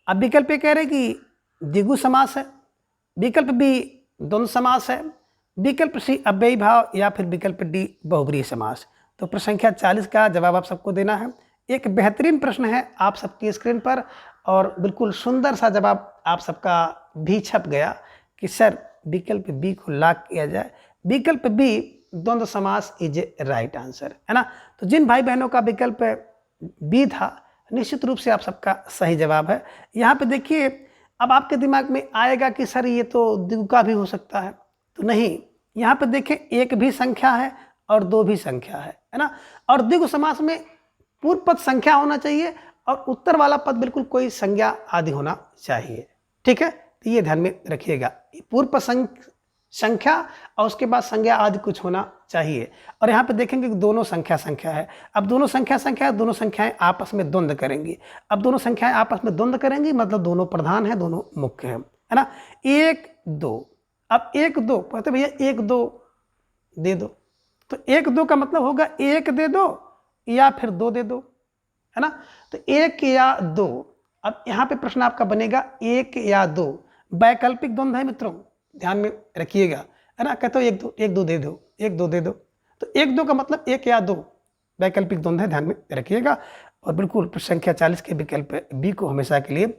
अब विकल्प ए कह रहे कि द्विगु समास है, विकल्प बी द्वंद्व समास है, विकल्प सी अव्ययी भाव, या फिर विकल्प डी बहुब्रीहि समास। तो प्रश्न संख्या 40 का जवाब आप सबको देना है। एक बेहतरीन प्रश्न है आप सबकी स्क्रीन पर, और बिल्कुल सुंदर सा जवाब आप सबका भी छप गया कि सर विकल्प बी को लॉक किया जाए। विकल्प बी द्वंद्व समास इज राइट आंसर, है ना। तो जिन भाई बहनों का विकल्प बी था निश्चित रूप से आप सबका सही जवाब है। यहाँ पे देखिए, अब आपके दिमाग में आएगा कि सर ये तो द्विगु का भी हो सकता है, तो नहीं। यहाँ पे देखें, एक भी संख्या है और दो भी संख्या है ना। और द्विगु समास में पूर्व पद संख्या होना चाहिए और उत्तर वाला पद बिल्कुल कोई संज्ञा आदि होना चाहिए, ठीक है। तो ये ध्यान में रखिएगा, पूर्व पद संख्या और उसके बाद संज्ञा आदि कुछ होना चाहिए। और यहाँ पे देखेंगे कि दोनों संख्या है। अब दोनों संख्या दोनों संख्याएं आपस में द्वंद्व करेंगी। अब दोनों संख्याएं आपस में द्वंद्व करेंगी मतलब दोनों प्रधान है, दोनों मुख्य है ना। 1-2, अब 1-2 कहते भैया 1-2 दे दो, तो 1-2 का मतलब होगा 1 दे दो या फिर 2 दे दो, है ना। तो 1 या 2। अब यहाँ पे प्रश्न आपका बनेगा 1 या 2, वैकल्पिक द्वंद्व है मित्रों, ध्यान में रखिएगा, है ना। कहते हो 1-2 दे दो, 1-2 दे दो, तो 1-2 का मतलब 1 या 2 वैकल्पिक द्वंद्व है, ध्यान में रखिएगा। और बिल्कुल प्रश्न संख्या 40 के विकल्प बी को हमेशा के लिए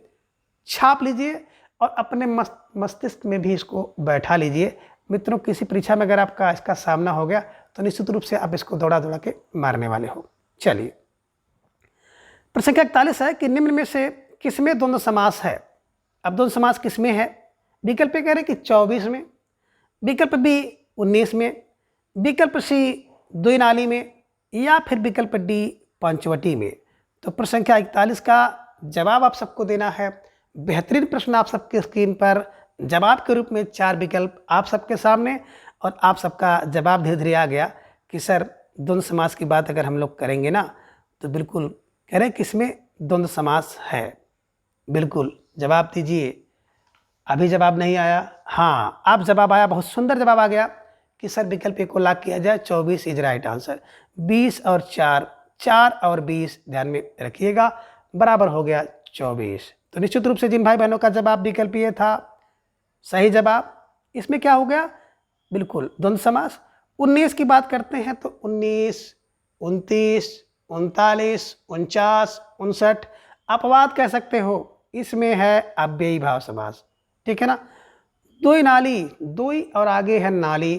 छाप लीजिए और अपने मस्तिष्क में भी इसको बैठा लीजिए। मित्रों, किसी परीक्षा में अगर आपका इसका सामना हो गया तो निश्चित रूप से आप इसको दौड़ा के मारने वाले हो। चलिए, प्रश्न संख्या 41 है कि निम्न में से किसमें द्वंद्व समास है। अब द्वंद्व समास किसमें है। विकल्प कह रहे कि 24 में, विकल्प बी 19 में, विकल्प सी द्विनाली में, या फिर विकल्प डी पंचवटी में। तो प्रश्न संख्या 41 का जवाब आप सबको देना है। बेहतरीन प्रश्न आप सबके स्क्रीन पर, जवाब के रूप में 4 विकल्प आप सबके सामने, और आप सबका जवाब धीरे धीरे आ गया कि सर द्वंद्व समास की बात अगर हम लोग करेंगे ना तो बिल्कुल कह रहे किसमें द्वंद्व समास है। बिल्कुल जवाब दीजिए। अभी जवाब नहीं आया, हाँ अब जवाब आया, बहुत सुंदर जवाब आ गया कि सर विकल्प ए को लॉक किया जाए, 24 इज राइट आंसर। 20 और 4 और 20 ध्यान में रखिएगा, बराबर हो गया 24। तो निश्चित रूप से जिन भाई बहनों का जवाब विकल्प ये था सही जवाब, इसमें क्या हो गया, बिल्कुल द्वंद्व समास। 19 की बात करते हैं तो 19, 29, 39, 49, 59 अपवाद कह सकते हो, इसमें है अव्ययी भाव समास, ठीक है ना। दोई नाली, दोई और आगे है नाली,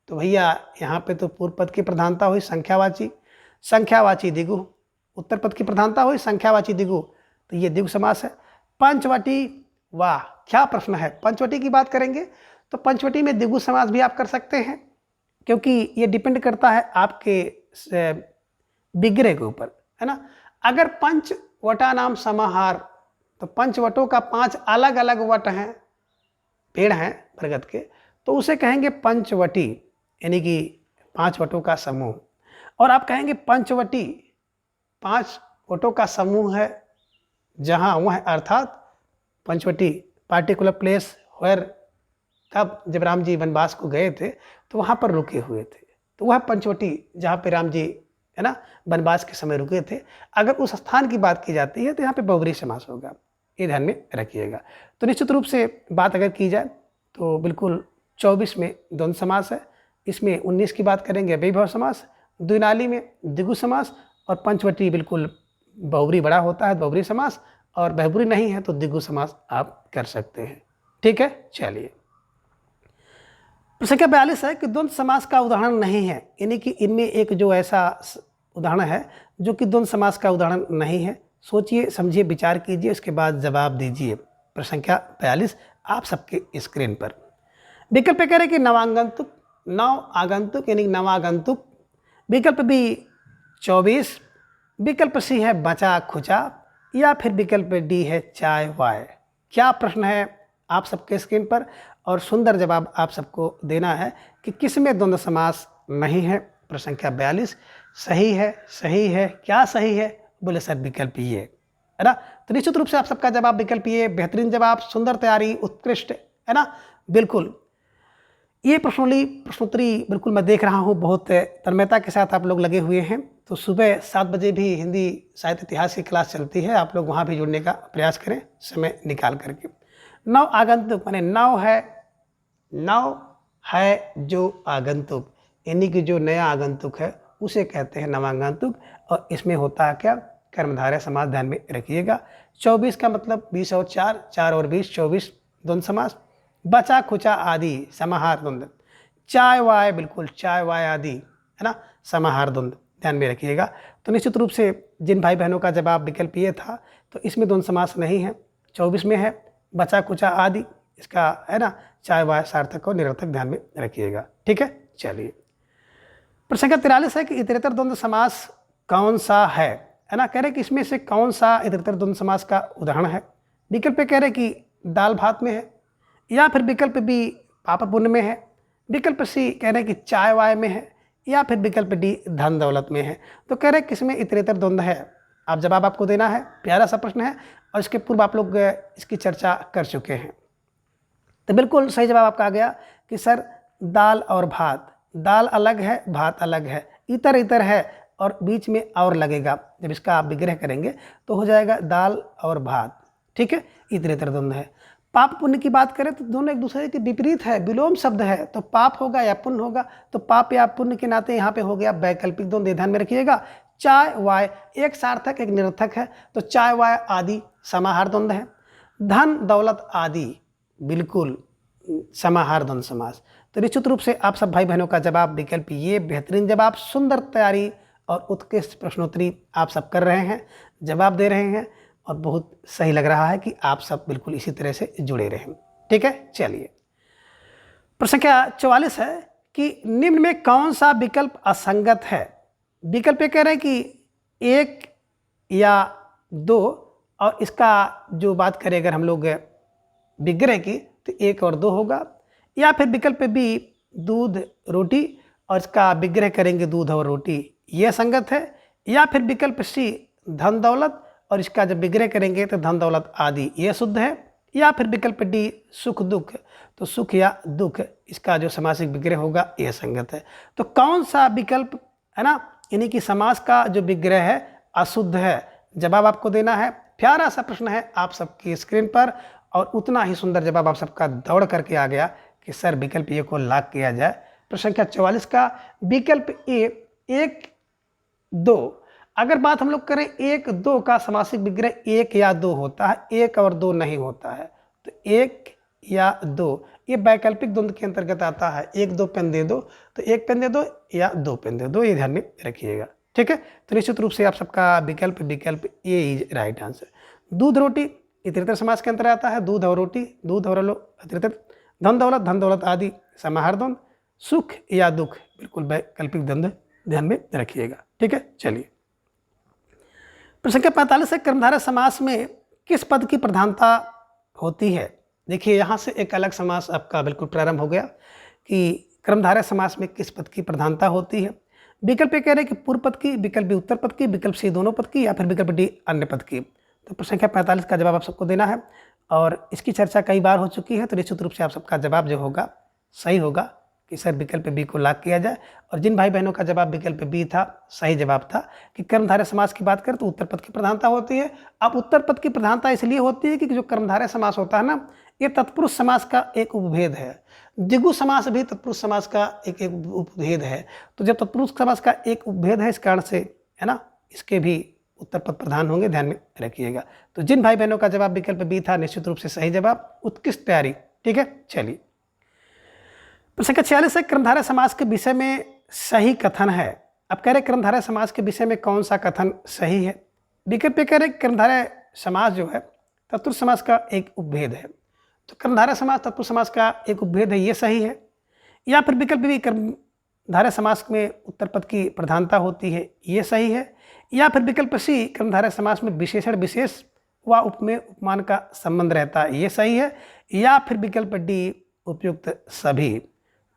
तो भैया यहाँ पे तो पूर्व पद की प्रधानता हुई संख्यावाची द्विगु, उत्तर पद की प्रधानता हुई संख्यावाची द्विगु, तो ये द्विगु समास है। पंचवटी, वाह क्या प्रश्न है। पंचवटी की बात करेंगे तो पंचवटी में द्विगु समास भी आप कर सकते हैं, क्योंकि ये डिपेंड करता है आपके विग्रह के ऊपर, है ना। अगर पंचवटा नाम समाहार, तो पंचवटों का 5 अलग अलग वट हैं, पेड़ हैं बरगद के, तो उसे कहेंगे पंचवटी, यानी कि 5 वटों का समूह। और आप कहेंगे पंचवटी 5 वटों का समूह है जहाँ वह, अर्थात पंचवटी पार्टिकुलर प्लेस वेयर, कब जब राम जी वनवास को गए थे तो वहाँ पर रुके हुए थे, तो वह पंचवटी जहाँ पे राम जी है ना वनवास के समय रुके थे। अगर उस स्थान की बात की जाती है तो यहाँ पे बहुब्रीहि समास होगा, ये ध्यान में रखिएगा। तो निश्चित रूप से बात अगर की जाए तो बिल्कुल 24 में द्वंद्व समास है, इसमें 19 की बात करेंगे वैभव समास, द्विनाली में द्विगु समास, और पंचवटी बिल्कुल बहुब्रीहि बड़ा होता है बहुब्रीहि समास, और बहुब्रीहि नहीं है तो द्विगु समास आप कर सकते हैं। ठीक है, चलिए। प्रश्न संख्या 42 है कि द्वंद्व समास का उदाहरण नहीं है, यानी कि इनमें एक जो ऐसा उदाहरण है जो कि द्वंद्व समास का उदाहरण नहीं है। सोचिए, समझिए, विचार कीजिए, उसके बाद जवाब दीजिए। प्रश्न संख्या 42 आप सबके स्क्रीन पर। विकल्प कह रहे कि नवागंतुक, नव आगंतुक यानी नवागंतुक। विकल्प बी 24, विकल्प सी है बचा खुचा, या फिर विकल्प डी है चाय वाय। क्या प्रश्न है आप सबके स्क्रीन पर, और सुंदर जवाब आप सबको देना है कि किस में द्वंद्व समास नहीं है। प्रश्न संख्या 42 सही है, सही है, क्या सही है? बोले सर विकल्प ये है ना। तो निश्चित रूप से आप सबका जवाब विकल्प ये, बेहतरीन जवाब, सुंदर तैयारी, उत्कृष्ट, है ना। बिल्कुल ये प्रश्नोत्तरी बिल्कुल मैं देख रहा हूँ, बहुत तन्मयता के साथ आप लोग लगे हुए हैं। तो सुबह 7 बजे भी हिंदी साहित्य इतिहास की क्लास चलती है, आप लोग वहाँ भी जुड़ने का प्रयास करें समय निकाल करके। नव आगंतुक माने नव है जो आगंतुक, यानी कि जो नया आगंतुक है उसे कहते हैं नवागंतुक। और इसमें होता है क्या, कर्मधारय समास, ध्यान में रखिएगा। 24 का मतलब 20 और 4, 4 और 20, 24 द्वंद्व समास। बचा खुचा आदि समाहार द्वंद्व। चाय वाय, बिल्कुल चाय वाय आदि, है ना, समाहार द्वंद्व, ध्यान में रखिएगा। तो निश्चित रूप से जिन भाई बहनों का जवाब विकल्प ये था, तो इसमें द्वंद्व समास नहीं है। 24 में है बचा कुचा आदि, इसका है ना चाय वाय सार्थक और निरर्थक, ध्यान में रखिएगा। ठीक है, चलिए। प्रश्न संख्या 43 है कि इतरेतर द्वंद्व समास कौन सा है ना। कह रहे कि इसमें से कौन सा इतरेतर द्वंद्व समास का उदाहरण है। विकल्प कह रहे कि दाल भात में है, या फिर विकल्प बी पाप पुण्य में है, विकल्प सी कह रहे कि चाय वाय में है, या फिर विकल्प डी धन दौलत में है। तो कह रहे किसमें इतरेतर द्वंद्व है, आप जवाब आपको देना है। प्यारा सा प्रश्न है और इसके पूर्व आप लोग इसकी चर्चा कर चुके हैं। तो बिल्कुल सही जवाब आपका आ गया कि सर दाल और भात, दाल अलग है भात अलग है, इतर इतर है और बीच में और लगेगा, जब इसका आप विग्रह करेंगे तो हो जाएगा दाल और भात। ठीक है, इतर इतर द्वंद्व है। पाप पुण्य की बात करें तो दोनों एक दूसरे के विपरीत है, विलोम शब्द है, तो पाप होगा या पुण्य होगा, तो पाप या पुण्य के नाते यहाँ पे हो गया वैकल्पिक द्वंद्व, ध्यान में रखिएगा। चाय वाय एक सार्थक एक निरर्थक है, तो चाय वाय आदि समाहार द्वंद्व है। धन दौलत आदि बिल्कुल समाहार द्वंद्व समास। तो निश्चित रूप से आप सब भाई बहनों का जवाब विकल्प ये, बेहतरीन जवाब, सुंदर तैयारी और उत्कृष्ट प्रश्नोत्तरी आप सब कर रहे हैं, जवाब दे रहे हैं, और बहुत सही लग रहा है कि आप सब बिल्कुल इसी तरह से जुड़े रहें। ठीक है, चलिए। प्रश्न संख्या 44 है कि निम्न में कौन सा विकल्प असंगत है। विकल्प ये कह रहे हैं कि 1 या 2, और इसका जो बात करें अगर हम लोग विग्रह की तो 1 और 2 होगा, या फिर विकल्प बी दूध रोटी और इसका विग्रह करेंगे दूध और रोटी, यह संगत है, या फिर विकल्प सी धन दौलत और इसका जब विग्रह करेंगे तो धन दौलत आदि, यह शुद्ध है, या फिर विकल्प डी सुख दुख, तो सुख या दुख इसका जो समासिक विग्रह होगा यह संगत है। तो कौन सा विकल्प है ना, यानी कि समास का जो विग्रह है अशुद्ध है, जवाब आपको देना है। प्यारा सा प्रश्न है आप सबकी स्क्रीन पर, और उतना ही सुंदर जवाब आप सबका दौड़ करके आ गया कि सर विकल्प ए को लॉक किया जाए। प्रश्न संख्या 44 का विकल्प ए 1 2, अगर बात हम लोग करें 1 2 का समासिक विग्रह 1 या 2 होता है, 1 और 2 नहीं होता है। तो 1 या 2 ये वैकल्पिक द्वंद्व के अंतर्गत आता है। 1 2 पेन दे दो तो 1 पेन दे दो या 2 पेन दे दो, ये ध्यान में रखिएगा। ठीक है, तो निश्चित रूप से आप सबका विकल्प ए इज राइट आंसर। दूध रोटी इतरेतर समास के अंतर्गत आता है, दूध और रोटी, दूध और इतरेतर। धन दौलत आदि समाहार द्वंद्व। सुख या दुख बिल्कुल वैकल्पिक द्वंद्व, ध्यान में रखिएगा। ठीक है, चलिए। प्रश्न संख्या 45 है, कर्मधारय समास में किस पद की प्रधानता होती है? देखिए यहाँ से एक अलग समास आपका बिल्कुल प्रारंभ हो गया कि कर्मधारय समास में किस पद की प्रधानता होती है। विकल्प ए कह रहे हैं कि पूर्व पद की, विकल्प बी उत्तर पद की, विकल्प सी दोनों पद की, या फिर विकल्प डी अन्य पद की। तो प्रश्न संख्या 45 का जवाब आप सबको देना है और इसकी चर्चा कई बार हो चुकी है, तो निश्चित रूप से आप सबका जवाब जो होगा सही होगा कि सर विकल्प बी को लॉक किया जाए। और जिन भाई बहनों का जवाब विकल्प बी था, सही जवाब था कि कर्मधारय समास की बात करें तो उत्तर पद की प्रधानता होती है। अब उत्तर पद की प्रधानता इसलिए होती है कि जो कर्मधारय समास होता है ना, ये तत्पुरुष समास का एक उपभेद है। द्विगु समास भी तत्पुरुष समास का एक उपभेद है। तो जब तत्पुरुष समास का एक उपभेद है, इस कारण से है ना, इसके भी उत्तर पद प्रधान होंगे, ध्यान में रखिएगा। तो जिन भाई बहनों का जवाब विकल्प बी था, निश्चित रूप से सही जवाब, उत्कृष्ट तैयारी। ठीक है, चलिए प्रश्न संख्या 46 है, कर्मधारय समास के विषय में सही कथन है। अब कह रहे कर्मधारय समास के विषय में कौन सा कथन सही है? विकल्प पे कह रहे कर्मधारय समास जो है तत्पुरुष समास का एक उपभेद है, तो कर्मधारय समास तत्पुरुष समास का एक उपभेद है, ये सही है। या फिर विकल्प भी कर्मधारय समास में उत्तर पद की प्रधानता होती है, ये सही है। या फिर विकल्प सी कर्मधारय समास में विशेषण विशेष व उपमेय उपमान का संबंध रहता है, ये सही है। या फिर विकल्प डी उपयुक्त सभी।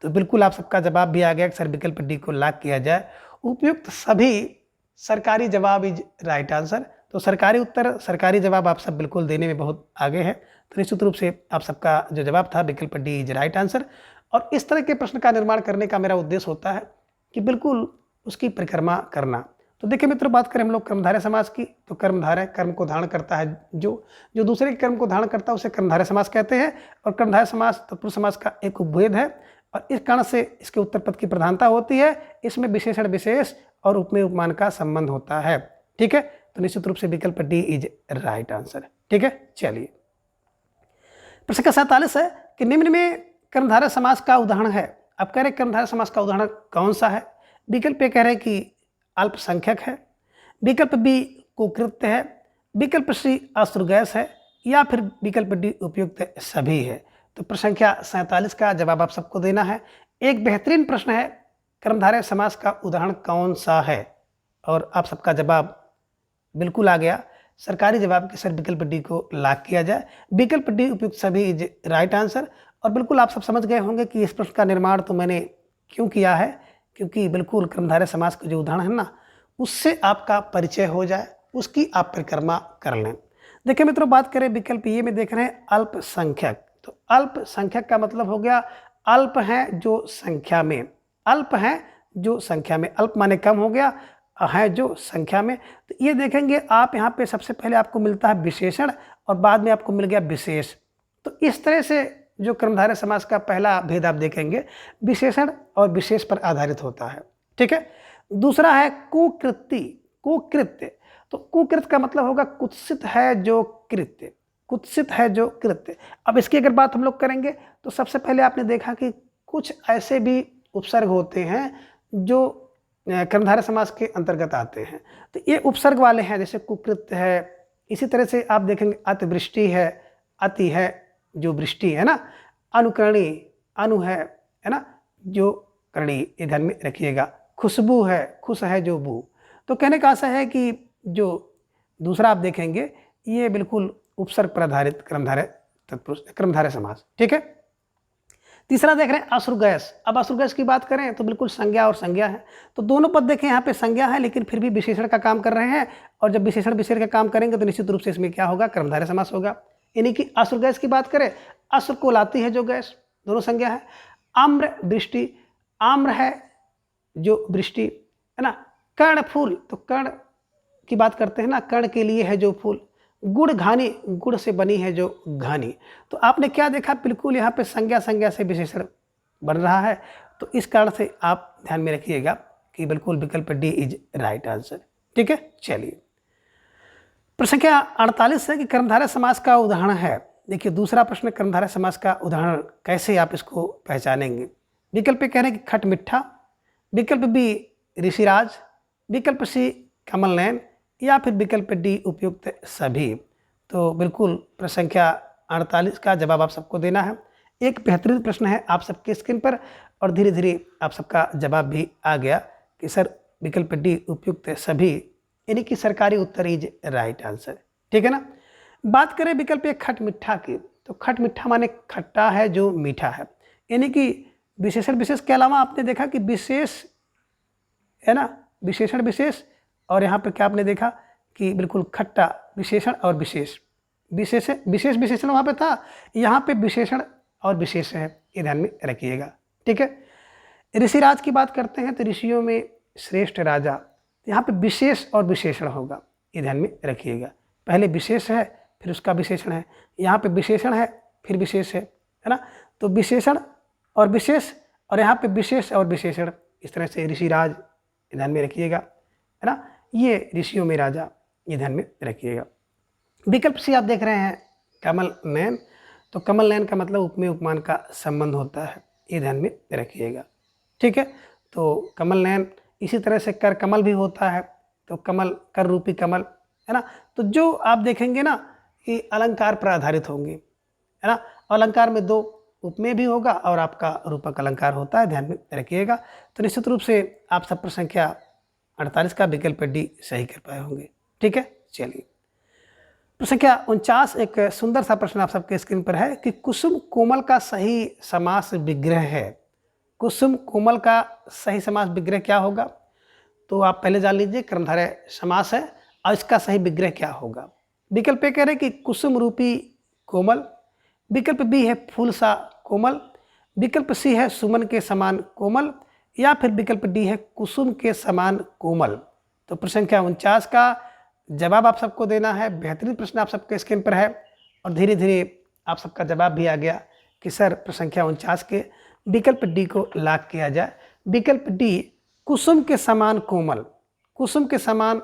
तो बिल्कुल आप सबका जवाब भी आ गया कि सर विकल्प डी को लॉक किया जाए, उपयुक्त सभी सरकारी जवाब इज राइट आंसर। तो सरकारी उत्तर, सरकारी जवाब आप सब बिल्कुल देने में बहुत आगे हैं, तो निश्चित रूप से आप सबका जो जवाब था विकल्प डी इज राइट आंसर। और इस तरह के प्रश्न का निर्माण करने का मेरा उद्देश्य होता है कि बिल्कुल उसकी परिक्रमा करना। तो देखिए मित्रों, बात करें हम लोग कर्मधारय समास की, तो कर्मधारय कर्म को धारण करता है, जो दूसरे के कर्म को धारण करता है उसे कर्मधारय समास कहते हैं। और कर्मधारय समास तत्पुरुष समास का एक उपभेद है और इस कारण से इसके उत्तर पद की प्रधानता होती है। इसमें विशेषण विशेष और उपमेय उपमान का संबंध होता है। ठीक है, तो निश्चित रूप से विकल्प डी इज राइट आंसर। ठीक है, चलिए प्रश्न का 47 है कि निम्न में कर्मधारय समास का उदाहरण है। अब कह रहे कर्मधारय समास का उदाहरण कौन सा है? विकल्प ए कह रहे कि अल्पसंख्यक है, विकल्प बी कुकृत्य है, विकल्प सी अश्रुगैस है, या फिर विकल्प डी उपयुक्त सभी है। तो प्रश्न संख्या 47 का जवाब आप सबको देना है। एक बेहतरीन प्रश्न है, कर्मधारय समास का उदाहरण कौन सा है? और आप सबका जवाब बिल्कुल आ गया, सरकारी जवाब के सर विकल्प डी को लॉक किया जाए, विकल्प डी उपयुक्त सभी इज राइट आंसर। और बिल्कुल आप सब समझ गए होंगे कि इस प्रश्न का निर्माण तो मैंने क्यों किया है, क्योंकि बिल्कुल कर्मधारय समास का जो उदाहरण है ना, उससे आपका परिचय हो जाए, उसकी आप परिक्रमा कर लें। देखिए मित्रों, बात करें विकल्प ये में देख रहे हैं अल्पसंख्यक। तो अल्पसंख्यक का मतलब हो गया अल्प हैं जो संख्या में, अल्प हैं जो संख्या में, अल्प माने कम हो गया, है जो संख्या में। तो ये देखेंगे आप यहाँ पे सबसे पहले आपको मिलता है विशेषण और बाद में आपको मिल गया विशेष। तो इस तरह से जो कर्मधारय समास का पहला भेद आप देखेंगे, विशेषण और विशेष पर आधारित होता है। ठीक है, दूसरा है कुकृति, कुकृत्य। तो कुकृत का मतलब होगा कुत्सित है जो कृत्य, कुत्सित है जो कृत्य। अब इसकी अगर बात हम लोग करेंगे तो सबसे पहले आपने देखा कि कुछ ऐसे भी उपसर्ग होते हैं जो कर्मधारय समास के अंतर्गत आते हैं, तो ये उपसर्ग वाले हैं, जैसे कुकृत्य है। इसी तरह से आप देखेंगे अतिवृष्टि है, अति है जो वृष्टि है ना, अनुकरणी अनु है ना जो करणी, ये ध्यान में रखिएगा। खुशबू है, खुश है जो बू। तो कहने का आशा है कि जो दूसरा आप देखेंगे ये बिल्कुल उपसर्ग पर आधारित कर्मधारय तत्पुरुष कर्मधारय समास। ठीक है, तीसरा देख रहे हैं अश्रुगैस। अब अश्रुगैस की बात करें तो बिल्कुल संज्ञा और संज्ञा है। तो दोनों पद देखें यहाँ पे संज्ञा है, लेकिन फिर भी विशेषण का काम कर रहे हैं। और जब विशेषण विशेष का काम करेंगे तो निश्चित रूप से इसमें क्या होगा, कर्मधारय समास होगा। यानी कि अश्रुगैस की बात करें, अश्रु को लाती है जो गैस, दोनों संज्ञा है। आम्र वृष्टि, आम्र है जो वृष्टि है ना। कर्ण फूल, तो कर्ण की बात करते हैं ना, कर्ण के लिए है जो फूल। गुड़ घानी, गुड़ से बनी है जो घानी। तो आपने क्या देखा, बिल्कुल यहाँ पे संज्ञा संज्ञा से विशेषण बन रहा है। तो इस कारण से आप ध्यान में रखिएगा कि बिल्कुल विकल्प डी इज राइट आंसर। ठीक है, चलिए प्रश्न संख्या 48 है कि कर्मधारय समास का उदाहरण है। देखिए दूसरा प्रश्न, कर्मधारय समास का उदाहरण कैसे आप इसको पहचानेंगे। विकल्प कह रहे हैं कि खट मिठा, विकल्प बी ऋषिराज, विकल्प सी कमल नयन, या फिर विकल्प डी उपयुक्त सभी। तो बिल्कुल प्रश्न संख्या 48 का जवाब आप सबको देना है। एक बेहतरीन प्रश्न है आप सबके स्क्रीन पर और धीरे धीरे आप सबका जवाब भी आ गया कि सर विकल्प डी उपयुक्त सभी यानी कि सरकारी उत्तर इज राइट आंसर। ठीक है ना। बात करें विकल्प एक खट मिठा की, तो खट मिठा माने खट्टा है जो मीठा है, यानी कि विशेषण विशेष के अलावा आपने देखा कि विशेष है ना, विशेषण विशेष, और यहाँ पे क्या आपने देखा कि बिल्कुल खट्टा विशेषण और विशेष विशेष विशेषण वहाँ पे था, यहाँ पे विशेषण और विशेष है, ये ध्यान में रखिएगा। ठीक है। ऋषिराज की बात करते हैं तो ऋषियों में श्रेष्ठ राजा, यहाँ पे विशेष और विशेषण होगा, ये ध्यान में रखिएगा। पहले विशेष है फिर उसका विशेषण है, यहाँ पे विशेषण है फिर विशेष है ना। तो विशेषण और विशेष, और यहाँ पे विशेष और विशेषण, इस तरह से ऋषिराज, ध्यान में रखिएगा, है ना। ये ऋषियों में राजा, ये ध्यान में रखिएगा। विकल्प सी आप देख रहे हैं कमल नयन, तो कमल नयन का मतलब उपमेय उपमान का संबंध होता है, ये ध्यान में रखिएगा। ठीक है। तो कमल नयन, इसी तरह से कर कमल भी होता है, तो कमल कर रूपी कमल, है ना। तो जो आप देखेंगे ना कि अलंकार पर आधारित होंगे, है ना। अलंकार में दो उपमेय भी होगा और आपका रूपक अलंकार होता है, ध्यान में रखिएगा। तो निश्चित रूप से आप सब पर संख्या 48 का विकल्प डी सही कर पाए होंगे। ठीक है। चलिए प्रश्न संख्या 49, एक सुंदर सा प्रश्न आप सबके स्क्रीन पर है कि कुसुम कोमल का सही समास विग्रह है। कुसुम कोमल का सही समास विग्रह क्या होगा, तो आप पहले जान लीजिए कर्मधारय समास है और इसका सही विग्रह क्या होगा। विकल्प ए कह रहे कि कुसुम रूपी कोमल, विकल्प बी है फूल सा कोमल, विकल्प सी है सुमन के समान कोमल, या फिर विकल्प डी है कुसुम के समान कोमल। तो प्रश्न संख्या 49 का जवाब आप सबको देना है। बेहतरीन प्रश्न आप सबके स्क्रीन पर है और धीरे धीरे आप सबका जवाब भी आ गया कि सर प्रश्न संख्या 49 के विकल्प डी को लॉक किया जाए। विकल्प डी कुसुम के समान कोमल, कुसुम के समान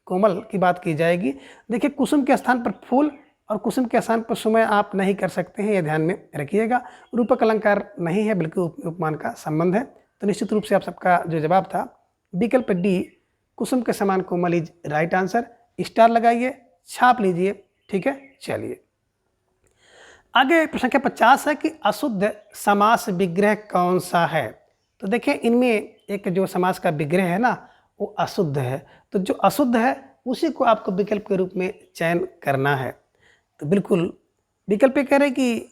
कोमल की बात की जाएगी। देखिए कुसुम के स्थान पर फूल और कुसुम के स्थान पर सुमय आप नहीं कर सकते हैं, ये ध्यान में रखिएगा। रूपक अलंकार नहीं है बल्कि उपमान का संबंध है। तो निश्चित रूप से आप सबका जो जवाब था विकल्प डी कुसुम के समान कोमल इज राइट आंसर। स्टार लगाइए, छाप लीजिए। ठीक है। चलिए आगे प्रश्न संख्या 50 है कि अशुद्ध समास विग्रह कौन सा है। तो देखिए इनमें एक जो समास का विग्रह है ना वो अशुद्ध है, तो जो अशुद्ध है उसी को आपको विकल्प के रूप में चयन करना है। तो बिल्कुल विकल्प कह रहे कि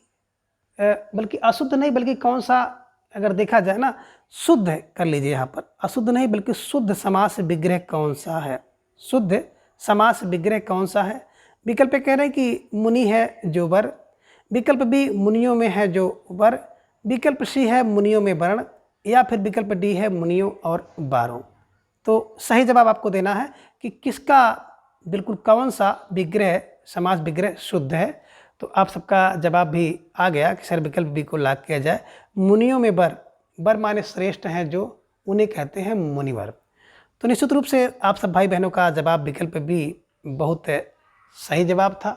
बल्कि अशुद्ध नहीं बल्कि कौन सा, अगर देखा जाए ना शुद्ध कर लीजिए, यहाँ पर अशुद्ध नहीं बल्कि शुद्ध समास विग्रह कौन सा है, शुद्ध समास विग्रह कौन सा है। विकल्प कह रहे हैं कि मुनि है जो वर, विकल्प बी मुनियों में है जो वर, विकल्प सी है मुनियों में वर्ण, या फिर विकल्प डी है मुनियों और बारों। तो सही जवाब आपको देना है कि किसका बिल्कुल कौन सा विग्रह समास विग्रह शुद्ध है। तो आप सबका जवाब भी आ गया कि सर विकल्प बी को लॉक किया जाए। मुनियों में वर, वर माने श्रेष्ठ हैं जो, उन्हें कहते हैं मुनिवर। तो निश्चित रूप से आप सब भाई बहनों का जवाब विकल्प बी बहुत सही जवाब था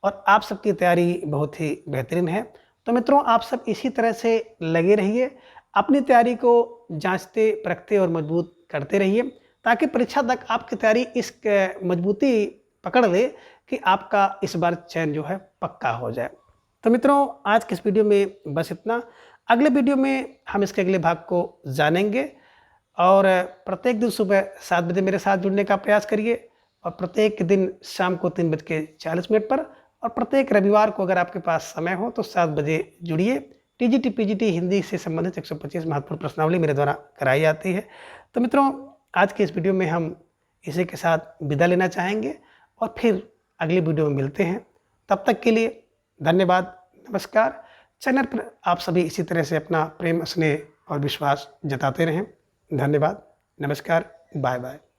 और आप सबकी तैयारी बहुत ही बेहतरीन है। तो मित्रों आप सब इसी तरह से लगे रहिए, अपनी तैयारी को जांचते परखते और मजबूत करते रहिए ताकि परीक्षा तक आपकी तैयारी इस मजबूती पकड़ ले कि आपका इस बार चयन जो है पक्का हो जाए। तो मित्रों आज के इस वीडियो में बस इतना। अगले वीडियो में हम इसके अगले भाग को जानेंगे और प्रत्येक दिन सुबह 7 बजे मेरे साथ जुड़ने का प्रयास करिए और प्रत्येक दिन शाम को 3:40 पर और प्रत्येक रविवार को अगर आपके पास समय हो तो 7 बजे जुड़िए। टीजीटी पीजीटी हिंदी से संबंधित 125 महत्वपूर्ण प्रश्नावली मेरे द्वारा कराई जाती है। तो मित्रों आज के इस वीडियो में हम इसी के साथ विदा लेना चाहेंगे और फिर अगली वीडियो में मिलते हैं। तब तक के लिए धन्यवाद, नमस्कार। चैनल पर आप सभी इसी तरह से अपना प्रेम, स्नेह और विश्वास जताते रहें। धन्यवाद, नमस्कार, बाय बाय।